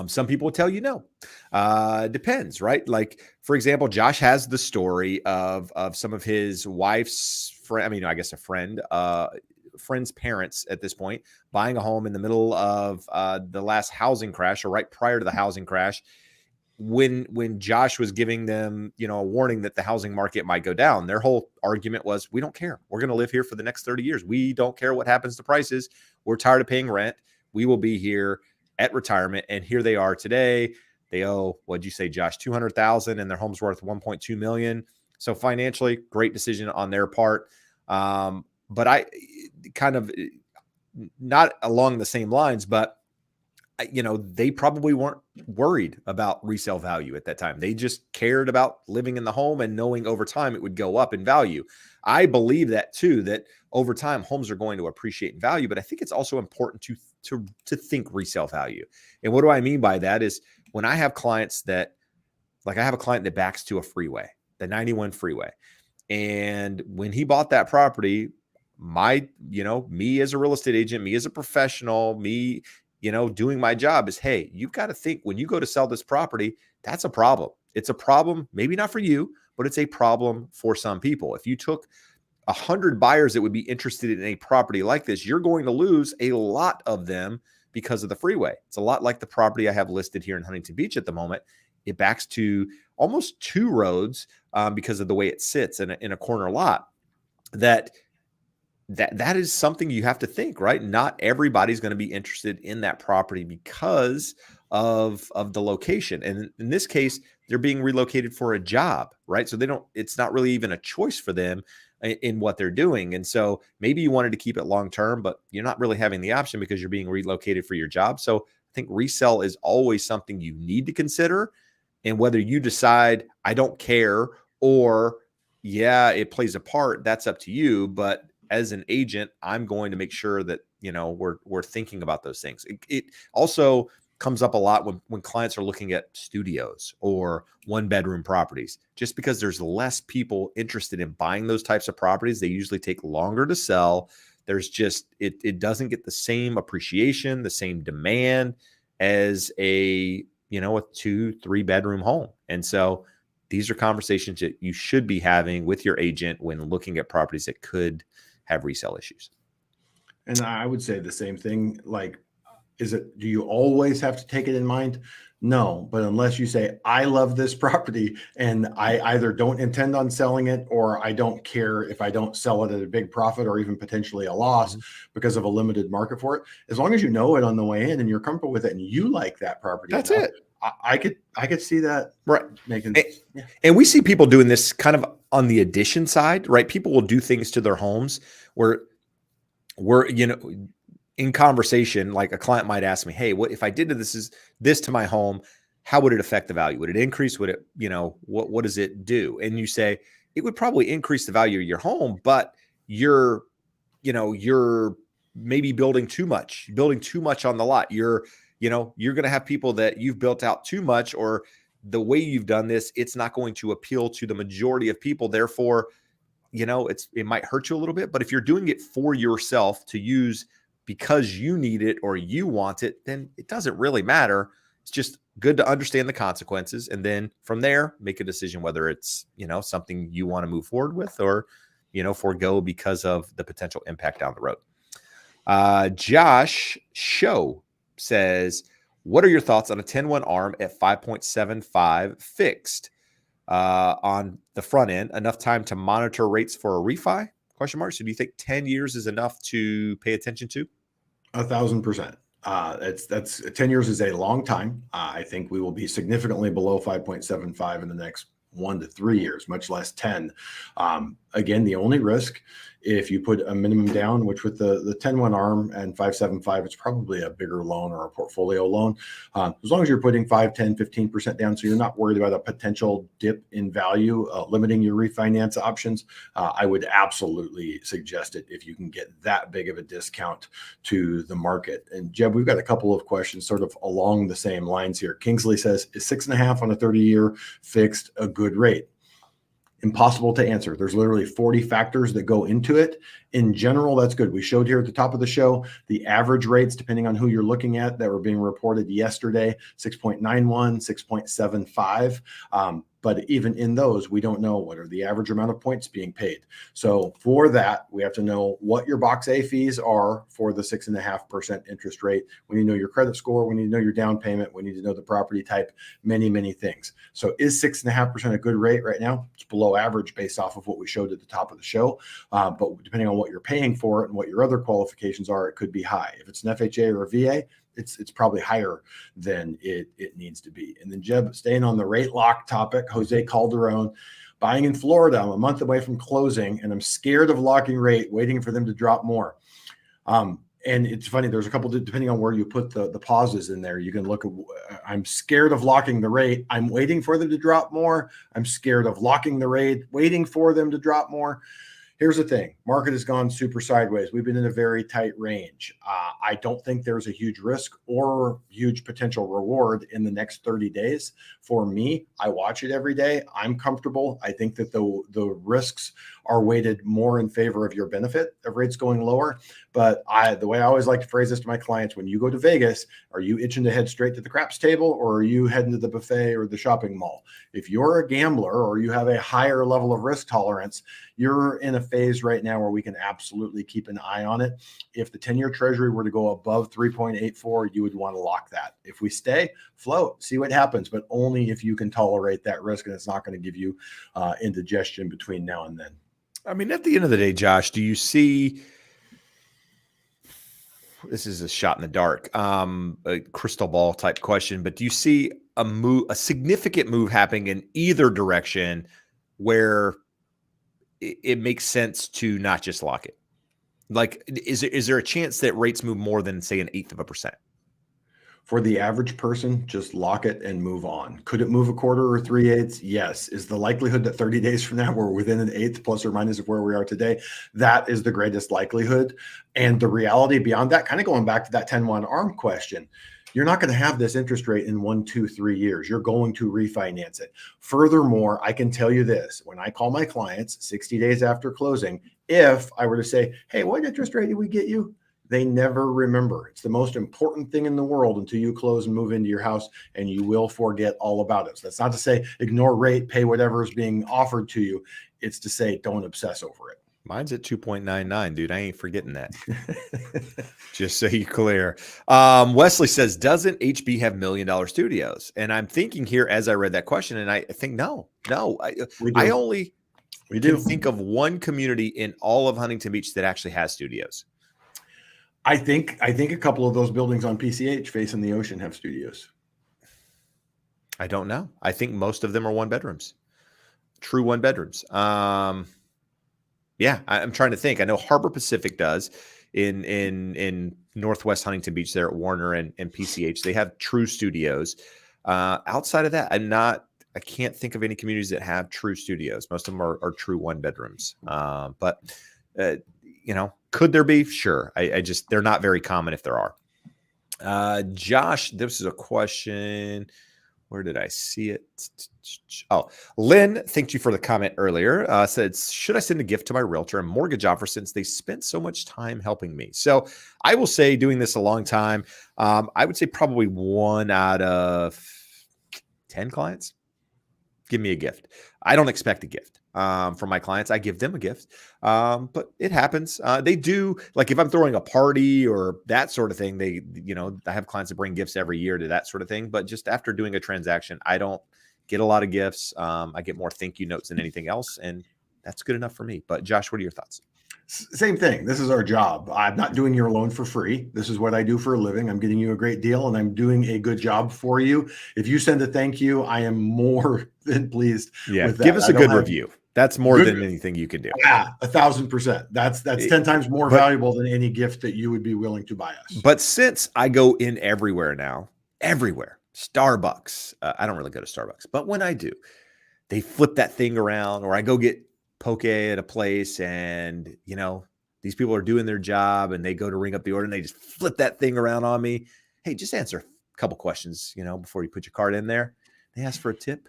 Some people will tell you no. Depends, right? Like, for example, Josh has the story of some of his wife's friend. I mean, I guess a friend's parents at this point buying a home in the middle of the last housing crash, or right prior to the housing crash, when Josh was giving them, a warning that the housing market might go down. Their whole argument was, we don't care. We're going to live here for the next 30 years. We don't care what happens to prices. We're tired of paying rent. We will be here at retirement. And here they are today. They owe, what'd you say, Josh, $200,000, and their home's worth $1.2 million. So financially, great decision on their part. but I kind of not along the same lines, but they probably weren't worried about resale value at that time. They just cared about living in the home and knowing over time it would go up in value. I believe that too, that over time homes are going to appreciate in value, but I think it's also important to think resale value. And what do I mean by that is when I have clients that, like I have a client that backs to a freeway, the 91 freeway. And when he bought that property, me as a real estate agent, me as a professional, me, doing my job is, hey, you've got to think when you go to sell this property, that's a problem. It's a problem, maybe not for you, but it's a problem for some people. If you took 100 buyers that would be interested in a property like this, you're going to lose a lot of them because of the freeway. It's a lot like the property I have listed here in Huntington Beach at the moment. It backs to almost 2 roads because of the way it sits in a corner lot. That is something you have to think, right? Not everybody's going to be interested in that property because of the location. And in this case, they're being relocated for a job, right? So it's not really even a choice for them in what they're doing. And so maybe you wanted to keep it long-term, but you're not really having the option because you're being relocated for your job. So I think resale is always something you need to consider. And whether you decide, I don't care, or yeah, it plays a part, that's up to you. But as an agent, I'm going to make sure that, we're thinking about those things. It also comes up a lot when clients are looking at studios or 1-bedroom properties. Just because there's less people interested in buying those types of properties, they usually take longer to sell. There's just, it doesn't get the same appreciation, the same demand as a 2-3 bedroom home. And so these are conversations that you should be having with your agent when looking at properties that could have resale issues. And I would say the same thing. Like, do you always have to take it in mind? No, but unless you say, I love this property and I either don't intend on selling it, or I don't care if I don't sell it at a big profit or even potentially a loss because of a limited market for it. As long as you know it on the way in and you're comfortable with it and you like that property, that's enough, it. I could see that, right? Making and we see people doing this kind of on the addition side, right? People will do things to their homes where we're in conversation, like a client might ask me, hey, what if I did this to my home? How would it affect the value? Would it increase? Would it, what does it do? And you say, it would probably increase the value of your home, but you're maybe building too much on the lot. You're going to have people that you've built out too much, or the way you've done this, it's not going to appeal to the majority of people. Therefore, it might hurt you a little bit. But if you're doing it for yourself to use because you need it or you want it, then it doesn't really matter. It's just good to understand the consequences. And then from there, make a decision whether it's, something you want to move forward with or, forego because of the potential impact down the road. Josh Show says, what are your thoughts on a 10-1 ARM at 5.75 fixed on the front end? Enough time to monitor rates for a refi? Question mark. So do you think 10 years is enough to pay attention to? 1,000%. That's 10 years is a long time. I think we will be significantly below 5.75 in the next 1 to 3 years, much less 10. Again, the only risk, if you put a minimum down, which with the 10-1 ARM and 5.75, it's probably a bigger loan or a portfolio loan. As long as you're putting 5, 10, 15% down, so you're not worried about a potential dip in value, limiting your refinance options, I would absolutely suggest it if you can get that big of a discount to the market. And Jeb, we've got a couple of questions sort of along the same lines here. Kingsley says, is 6.5 on a 30-year fixed a good rate? Impossible to answer. There's literally 40 factors that go into it. In general, that's good. We showed here at the top of the show the average rates, depending on who you're looking at, that were being reported yesterday: 6.91, 6.75. But even in those, we don't know what are the average amount of points being paid. So for that, we have to know what your box A fees are for the 6.5% interest rate. We need to know your credit score. We need to know your down payment. We need to know the property type, many, many things. So is 6.5% a good rate right now? It's below average based off of what we showed at the top of the show. But depending on what you're paying for it and what your other qualifications are, it could be high. If it's an FHA or a VA, it's probably higher than it needs to be. And then Jeb, staying on the rate lock topic, Jose Calderon, Buying in Florida, I'm a month away from closing, and I'm scared of locking rate, waiting for them to drop more. And it's funny, there's a couple, depending on where you put the pauses in there, you can look at, I'm scared of locking the rate. I'm waiting for them to drop more. I'm scared of locking the rate, waiting for them to drop more. Here's the thing. Market has gone super sideways. We've been in a very tight range. I don't think there's a huge risk or huge potential reward in the next 30 days. For me, I watch it every day. I'm comfortable. I think that the risks are weighted more in favor of your benefit of rates going lower. But the way I always like to phrase this to my clients, when you go to Vegas, are you itching to head straight to the craps table, or are you heading to the buffet or the shopping mall? If you're a gambler or you have a higher level of risk tolerance, you're in a phase right now where we can absolutely keep an eye on it. If the 10-year treasury were to go above 3.84, you would want to lock that. If we stay, float, see what happens, but only if you can tolerate that risk and it's not going to give you indigestion between now and then. I mean, at the end of the day, Josh, do you see, this is a shot in the dark, a crystal ball type question, but do you see a significant move happening in either direction where it makes sense to not just lock it? Like, is there a chance that rates move more than, say, 1/8%? For the average person, just lock it and move on. Could it move 1/4 or 3/8? Yes. Is the likelihood that 30 days from now we're within 1/8 plus or minus of where we are today? That is the greatest likelihood. And the reality beyond that, kind of going back to that 10-1 ARM question, you're not going to have this interest rate in 1, 2, 3 years. You're going to refinance it. Furthermore, I can tell you this, when I call my clients 60 days after closing, if I were to say, hey, what interest rate did we get you? They never remember. It's the most important thing in the world until you close and move into your house, and you will forget all about it. So that's not to say ignore rate, pay whatever is being offered to you. It's to say don't obsess over it. Mine's at 2.99, dude. I ain't forgetting that. Just so you're clear. Wesley says, doesn't HB have $1 million studios? And I'm thinking here as I read that question, and I think, no. I only can think of one community in all of Huntington Beach that actually has studios. I think a couple of those buildings on PCH facing the ocean have studios. I don't know. I think most of them are 1-bedrooms, true 1-bedrooms. Yeah, I'm trying to think. I know Harbor Pacific does in Northwest Huntington Beach there at Warner and PCH. They have true studios. Outside of that, I can't think of any communities that have true studios. Most of them are true 1-bedrooms. But could there be? Sure. They're not very common if there are. Josh, this is a question. Where did I see it? Oh, Lynn, thank you for the comment earlier. Said, should I send a gift to my realtor and mortgage offer since they spent so much time helping me? So I will say, doing this a long time, I would say probably 1 out of 10 clients give me a gift. I don't expect a gift from my clients. I give them a gift, but it happens. They do, like if I'm throwing a party or that sort of thing, I have clients that bring gifts every year to that sort of thing. But just after doing a transaction, I don't get a lot of gifts. I get more thank you notes than anything else, and that's good enough for me. But Josh, what are your thoughts? Same thing. This is our job. I'm not doing your loan for free. This is what I do for a living. I'm getting you a great deal and I'm doing a good job for you. If you send a thank you, I am more than pleased with that. Give us a good review. That's more than anything you can do. Yeah, 1,000%. That's 10 times more valuable than any gift that you would be willing to buy us. But since I go in everywhere now, Starbucks, I don't really go to Starbucks, but when I do, they flip that thing around, or I go get poke at a place and, these people are doing their job and they go to ring up the order and they just flip that thing around on me. Hey, just answer a couple questions, before you put your card in there. They ask for a tip.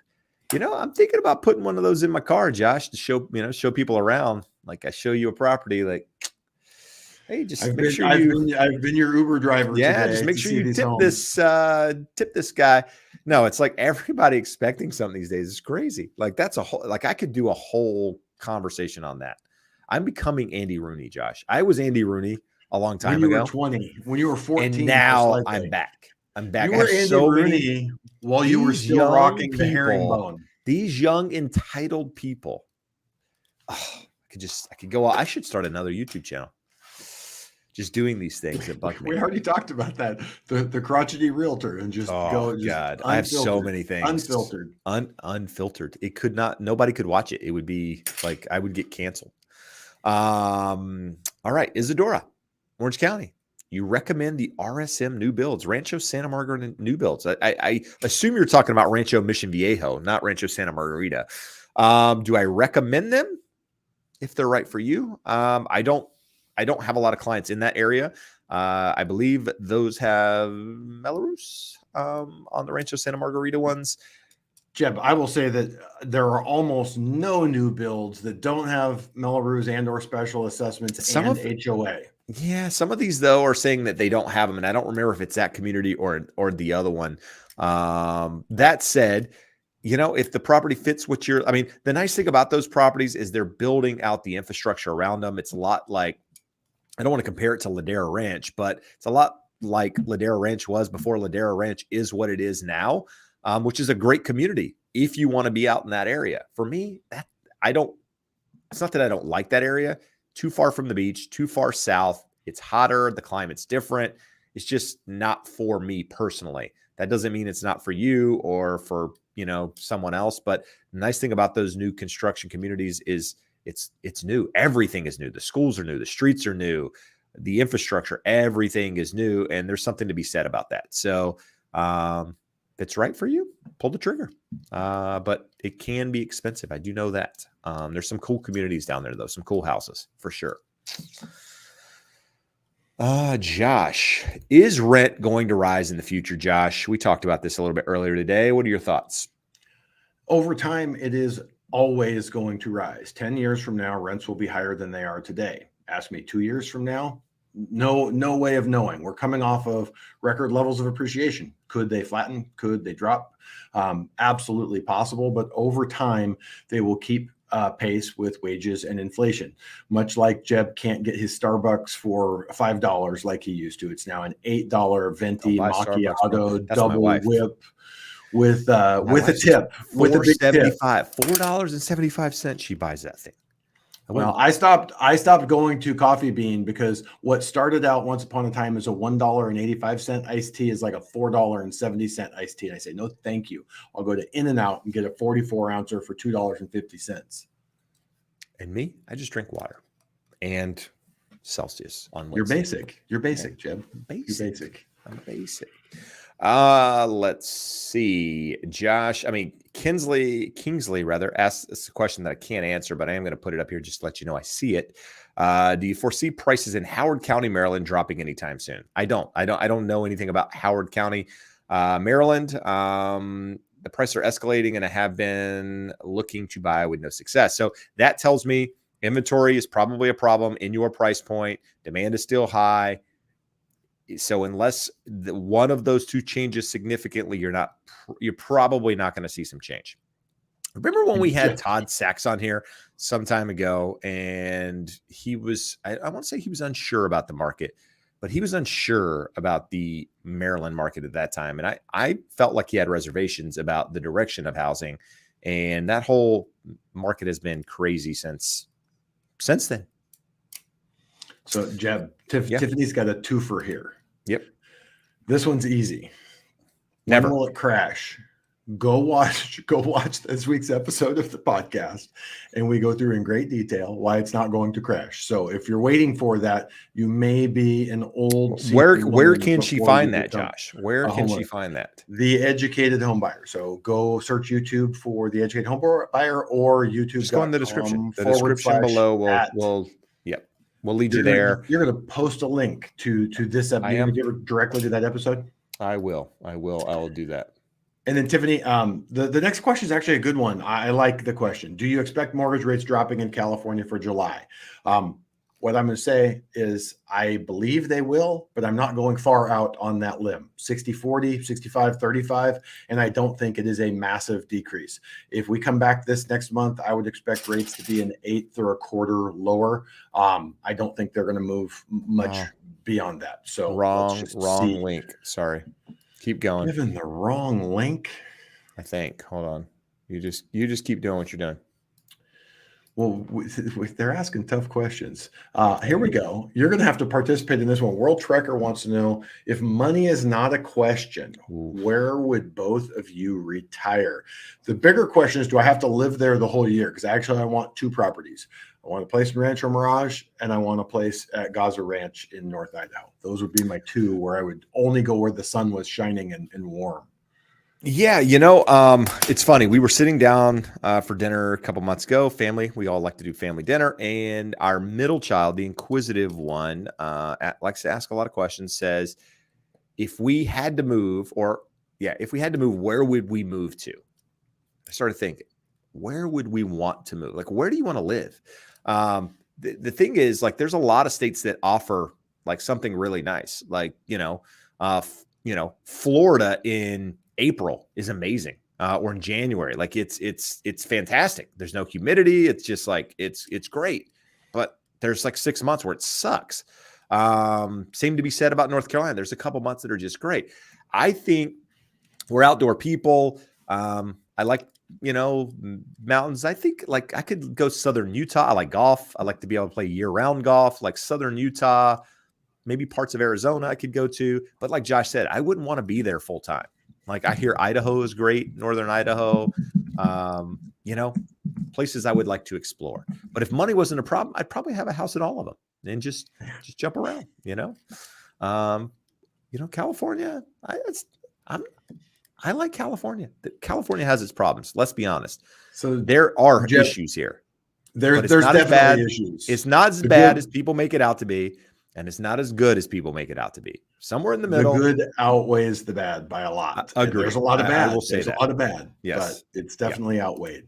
I'm thinking about putting one of those in my car, Josh, to show people around. Like I show you a property, like, hey, just I've been your Uber driver. Yeah, just make sure you tip this guy. No, it's like everybody expecting something these days. It's crazy. Like I could do a whole conversation on that. I'm becoming Andy Rooney, Josh. I was Andy Rooney a long time ago. When you were 20, when you were 14. And now I'm back. You were Andy Rooney while you were still rocking the herringbone. These young entitled people. Oh, I could go. I should start another YouTube channel. just doing these things that bug We me. already talked about that. The crotchety realtor and just Oh go just God, I have so unfiltered, many things unfiltered. unfiltered. It could not. Nobody could watch it. It would be like I would get canceled. All right, Isadora, Orange County. You recommend the RSM new builds, Rancho Santa Margarita new builds. I assume you're talking about Rancho Mission Viejo, not Rancho Santa Margarita. Do I recommend them if they're right for you? I don't have a lot of clients in that area. I believe those have Melrose on the Rancho Santa Margarita ones. Jeb, I will say that there are almost no new builds that don't have Melrose and or special assessments Some and of HOA. Yeah, some of these though are saying that they don't have them, and I don't remember if it's that community or the other one. That said, if the property fits what you're, I mean, the nice thing about those properties is they're building out the infrastructure around them. It's a lot like, I don't want to compare it to Ladera Ranch, but it's a lot like Ladera Ranch was before Ladera Ranch is what it is now, which is a great community if you want to be out in that area. For me, it's not that I don't like that area. Too far from the beach, too far south. It's hotter. The climate's different. It's just not for me personally. That doesn't mean it's not for you or for, someone else. But the nice thing about those new construction communities is it's new. Everything is new. The schools are new. The streets are new. The infrastructure, everything is new. And there's something to be said about that. So if it's right for you, pull the trigger. But it can be expensive. I do know that. There's some cool communities down there, though. Some cool houses for sure. Josh, is rent going to rise in the future? Josh, we talked about this a little bit earlier today. What are your thoughts? Over time, it is always going to rise. 10 years from now, rents will be higher than they are today. Ask me 2 years from now, no way of knowing. We're coming off of record levels of appreciation. Could they flatten? Could they drop? Absolutely possible. But over time, they will keep pace with wages and inflation. Much like Jeb can't get his Starbucks for $5 like he used to. It's now an $8 venti macchiato double whip with a tip, with a big tip. $4.75. She buys that thing. Well, I stopped going to Coffee Bean because what started out once upon a time as a $1.85 iced tea is like a $4.70 iced tea. And I say, no, thank you. I'll go to In-N-Out and get a 44 ouncer for $2.50. And me, I just drink water and Celsius on Wednesday. You're basic, Jeb. You're basic. I'm basic. Let's see. Kingsley rather asked this a question that I can't answer, but I am going to put it up here just to let you know I see it. Do you foresee prices in Howard County, Maryland dropping anytime soon? I don't know anything about Howard County, Maryland. The prices are escalating and I have been looking to buy with no success. So that tells me inventory is probably a problem in your price point. Demand is still high. So unless one of those two changes significantly, you're probably not going to see some change. Remember when we had Todd Sachs on here some time ago, and he was, I want to say he was unsure about the market, but he was unsure about the Maryland market at that time. And I felt like he had reservations about the direction of housing, and that whole market has been crazy since then. So Jeb, Tiffany's got a twofer here. Yep. This one's easy. Never. When will it crash? Go watch this week's episode of the podcast, and we go through in great detail why it's not going to crash. So if you're waiting for that, you may be an old. Where can she find that, Josh? Where can she find that? The Educated Home Buyer. So go search YouTube for the Educated Home Buyer or YouTube. Just go in the description. The description below we'll lead you there. You're going to post a link to this episode. You're going to give it directly to that episode. I will do that. And then Tiffany, the next question is actually a good one. I like the question. Do you expect mortgage rates dropping in California for July? What I'm going to say is I believe they will, but I'm not going far out on that limb. 60-40, 65-35, and I don't think it is a massive decrease. If we come back this next month, I would expect rates to be an eighth or a quarter lower. I don't think they're going to move much beyond that. So wrong link. Sorry. Keep going. Given the wrong link. I think. Hold on. You just keep doing what you're doing. Well, they're asking tough questions. Here we go. You're going to have to participate in this one. World Trekker wants to know, if money is not a question, Ooh. where would both of you retire? The bigger question is, do I have to live there the whole year? Because actually, I want two properties. I want a place in Rancho Mirage, and I want a place at Gaza Ranch in North Idaho. Those would be my two, where I would only go where the sun was shining and warm. Yeah, it's funny. We were sitting down for dinner a couple months ago, family. We all like to do family dinner. And our middle child, the inquisitive one, likes to ask a lot of questions, says, if we had to move, where would we move to? I started thinking, where would we want to move? Like, where do you want to live? The thing is, like, there's a lot of states that offer like something really nice. Like, Florida in April is amazing, or in January. Like it's fantastic. There's no humidity. It's just like, it's great, but there's like 6 months where it sucks. Same to be said about North Carolina. There's a couple months that are just great. I think we're outdoor people. I like, mountains. I think like I could go Southern Utah. I like golf. I like to be able to play year round golf, like Southern Utah, maybe parts of Arizona I could go to. But like Josh said, I wouldn't want to be there full time. Like, I hear Idaho is great, Northern Idaho, places I would like to explore. But if money wasn't a problem, I'd probably have a house in all of them and just jump around, California, I like California. California has its problems. Let's be honest. So there are issues here. There's definitely issues. It's not as bad as people make it out to be. And it's not as good as people make it out to be. Somewhere in the middle. The good outweighs the bad by a lot. Agreed. There's a lot of bad. I will say There's that. a lot of bad. Yes. But it's definitely outweighed.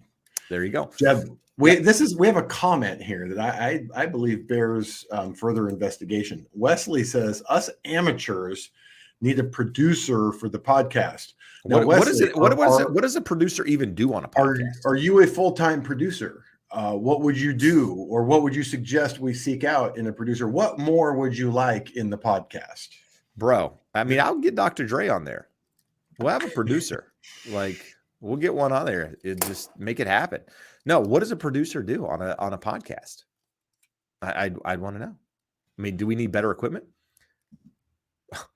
There you go. Jeb, we have a comment here that I believe bears further investigation. Wesley says, us amateurs need a producer for the podcast. Now, what does a producer even do on a podcast? Are you a full-time producer? What would you do, or what would you suggest we seek out in a producer? What more would you like in the podcast? Bro, I mean, I'll get Dr. Dre on there. We'll have a producer. Like, we'll get one on there. It just make it happen. No, what does a producer do on a podcast? I'd want to know. I mean, do we need better equipment?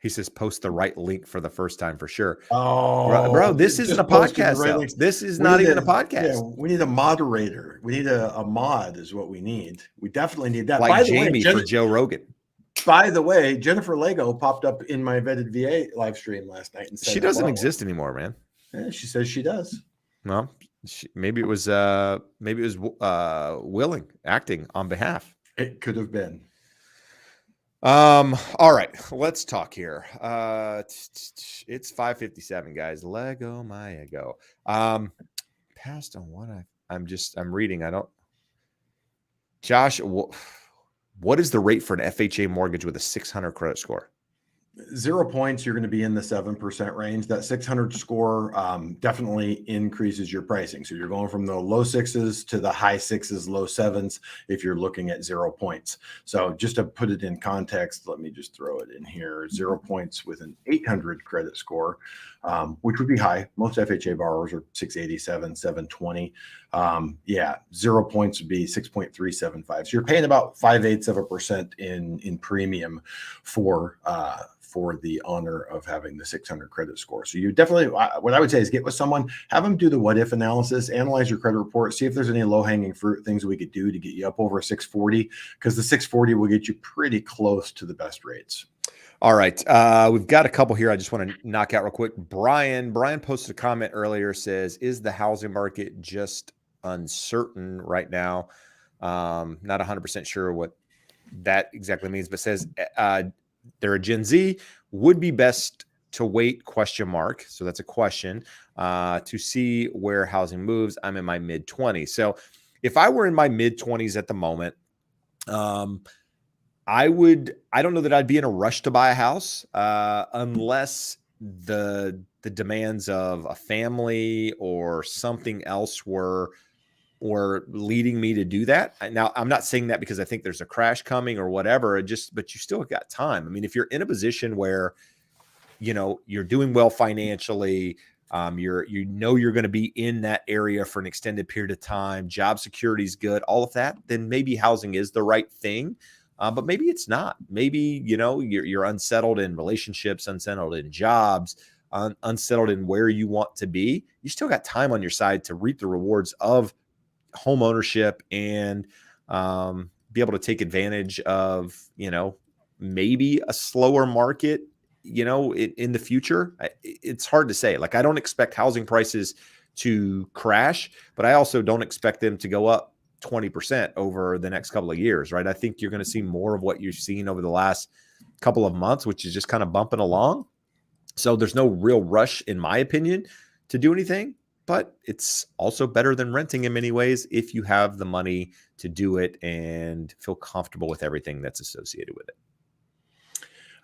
He says, post the right link for the first time for sure. Oh, bro, this isn't a podcast. Right, this is not even a podcast. Yeah, we need a moderator. We need a mod is what we need. We definitely need that. Like by Jamie for Joe Rogan. By the way, Jennifer Lego popped up in my Vetted VA live stream last night and said she doesn't exist anymore, man. Yeah, she says she does. Well, maybe it was willing acting on behalf. It could have been. All right, let's talk here. It's 5:57, guys. Lego my ego. Passed on what I'm reading. Josh, what is the rate for an FHA mortgage with a 600 credit score? 0 points, you're going to be in the 7% range. That 600 score definitely increases your pricing. So you're going from the low sixes to the high sixes, low sevens if you're looking at 0 points. So just to put it in context, let me just throw it in here. 0 points with an 800 credit score, which would be high. Most FHA borrowers are 687, 720. 0 points would be 6.375. So you're paying about 5/8% in premium for the honor of having the 600 credit score. So you definitely, what I would say is get with someone, have them do the what if analysis, analyze your credit report, see if there's any low hanging fruit things we could do to get you up over a 640, because the 640 will get you pretty close to the best rates. All right. We've got a couple here I just want to knock out real quick. Brian posted a comment earlier, says, is the housing market just uncertain right now? Not 100% sure what that exactly means, but says, they're a Gen Z, would be best to wait ? So that's a question, to see where housing moves. I'm in my mid 20s. So if I were in my mid 20s at the moment, I don't know that I'd be in a rush to buy a house, unless the demands of a family or something else were leading me to do that. Now, I'm not saying that because I think there's a crash coming or whatever, but you still got time. I mean, if you're in a position where, you're doing well financially, You know you're going to be in that area for an extended period of time. Job security is good, all of that. Then maybe housing is the right thing, but maybe it's not. Maybe you're unsettled in relationships, unsettled in jobs, unsettled in where you want to be. You still got time on your side to reap the rewards of home ownership and be able to take advantage of maybe a slower market in the future. It's hard to say. Like, I don't expect housing prices to crash, but I also don't expect them to go up 20% over the next couple of years, right? I think you're going to see more of what you've seen over the last couple of months, which is just kind of bumping along. So there's no real rush, in my opinion, to do anything, but it's also better than renting in many ways if you have the money to do it and feel comfortable with everything that's associated with it.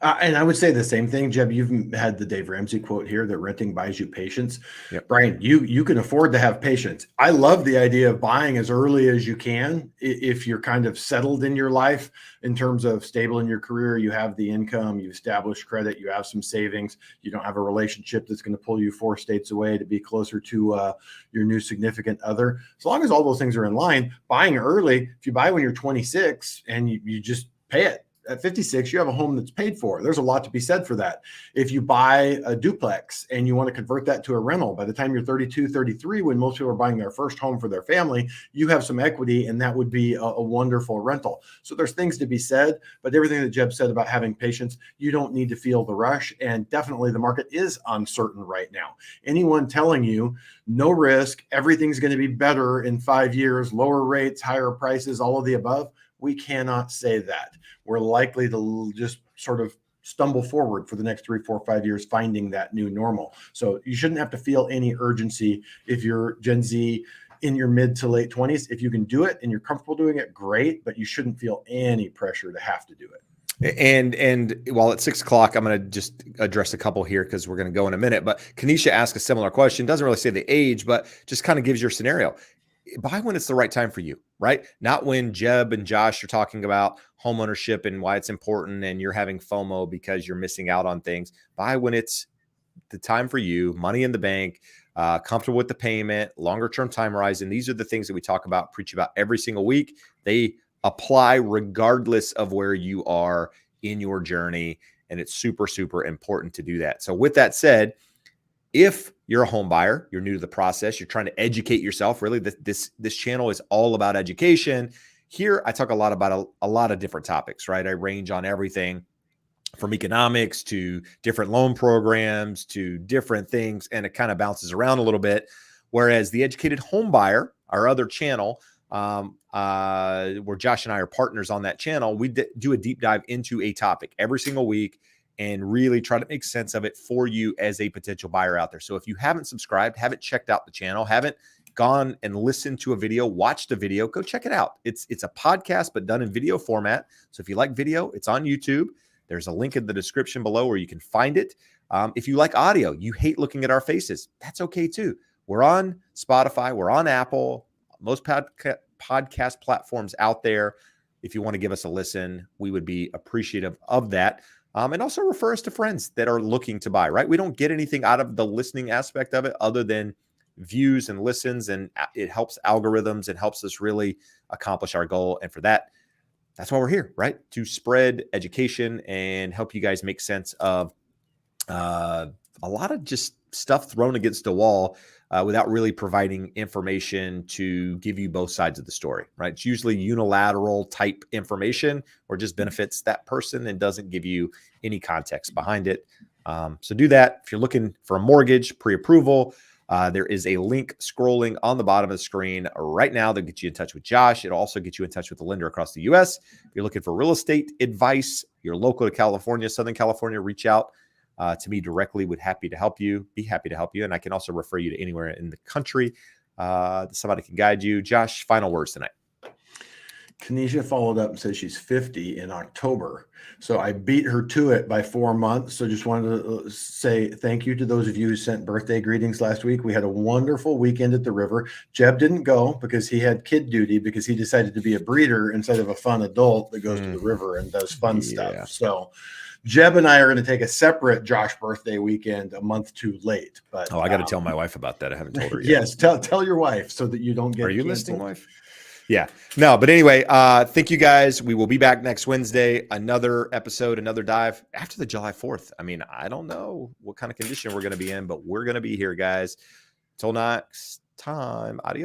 And I would say the same thing, Jeb. You've had the Dave Ramsey quote here that renting buys you patience. Yep. Brian, you can afford to have patience. I love the idea of buying as early as you can if you're kind of settled in your life in terms of stable in your career. You have the income, you established credit, you have some savings. You don't have a relationship that's going to pull you 4 states away to be closer to your new significant other. As long as all those things are in line, buying early, if you buy when you're 26 and you just pay it, at 56, you have a home that's paid for. There's a lot to be said for that. If you buy a duplex and you want to convert that to a rental, by the time you're 32, 33, when most people are buying their first home for their family, you have some equity, and that would be a wonderful rental. So there's things to be said, but everything that Jeb said about having patience, you don't need to feel the rush. And definitely the market is uncertain right now. Anyone telling you no risk, everything's going to be better in 5 years, lower rates, higher prices, all of the above, we cannot say that. We're likely to just sort of stumble forward for the next 3, 4, 5 years, finding that new normal. So you shouldn't have to feel any urgency if you're Gen Z in your mid to late 20s. If you can do it and you're comfortable doing it, great, but you shouldn't feel any pressure to have to do it. And while it's 6 o'clock, I'm going to just address a couple here because we're going to go in a minute. But Kanisha asked a similar question. Doesn't really say the age, but just kind of gives your scenario. Buy when it's the right time for you, right? Not when Jeb and Josh are talking about home ownership and why it's important and you're having FOMO because you're missing out on things. Buy when it's the time for you, money in the bank, comfortable with the payment, longer term time horizon. These are the things that we talk about, preach about every single week. They apply regardless of where you are in your journey. And it's super, super important to do that. So with that said, if you're a home buyer, you're new to the process, you're trying to educate yourself. Really, this channel is all about education. Here, I talk a lot about a lot of different topics, right? I range on everything from economics to different loan programs to different things, and it kind of bounces around a little bit. Whereas the Educated Home Buyer, our other channel, where Josh and I are partners on that channel, we do a deep dive into a topic every single week and really try to make sense of it for you as a potential buyer out there. So if you haven't subscribed, haven't checked out the channel, haven't gone and listened to a video, watched a video, go check it out. It's a podcast, but done in video format. So if you like video, it's on YouTube. There's a link in the description below where you can find it. If you like audio, you hate looking at our faces, that's okay too. We're on Spotify, we're on Apple, most podcast platforms out there. If you want to give us a listen, we would be appreciative of that. And also refer us to friends that are looking to buy, right? We don't get anything out of the listening aspect of it other than views and listens, and it helps algorithms. It helps us really accomplish our goal. And for that, that's why we're here, right? To spread education and help you guys make sense of a lot of just stuff thrown against the wall without really providing information to give you both sides of the story, right? It's usually unilateral type information or just benefits that person and doesn't give you any context behind it. So do that. If you're looking for a mortgage pre-approval, there is a link scrolling on the bottom of the screen right now that gets you in touch with Josh. It'll also get you in touch with the lender across the U.S. If you're looking for real estate advice, you're local to California, Southern California, reach out to me directly. Be happy to help you. And I can also refer you to anywhere in the country. Somebody can guide you. Josh, final words tonight. Kanisha followed up and said she's 50 in October. So I beat her to it by 4 months. So just wanted to say thank you to those of you who sent birthday greetings last week. We had a wonderful weekend at the river. Jeb didn't go because he had kid duty because he decided to be a breeder instead of a fun adult that goes to the river and does fun stuff. So Jeb and I are going to take a separate Josh birthday weekend a month too late. But I got to tell my wife about that. I haven't told her yet. Yes, tell your wife so that you don't get. Are you canceled. listening, wife? Yeah. No, but anyway, thank you guys. We will be back next Wednesday. Another episode, another dive after the July 4th. I mean, I don't know what kind of condition we're going to be in, but we're going to be here, guys. Till next time. Adios.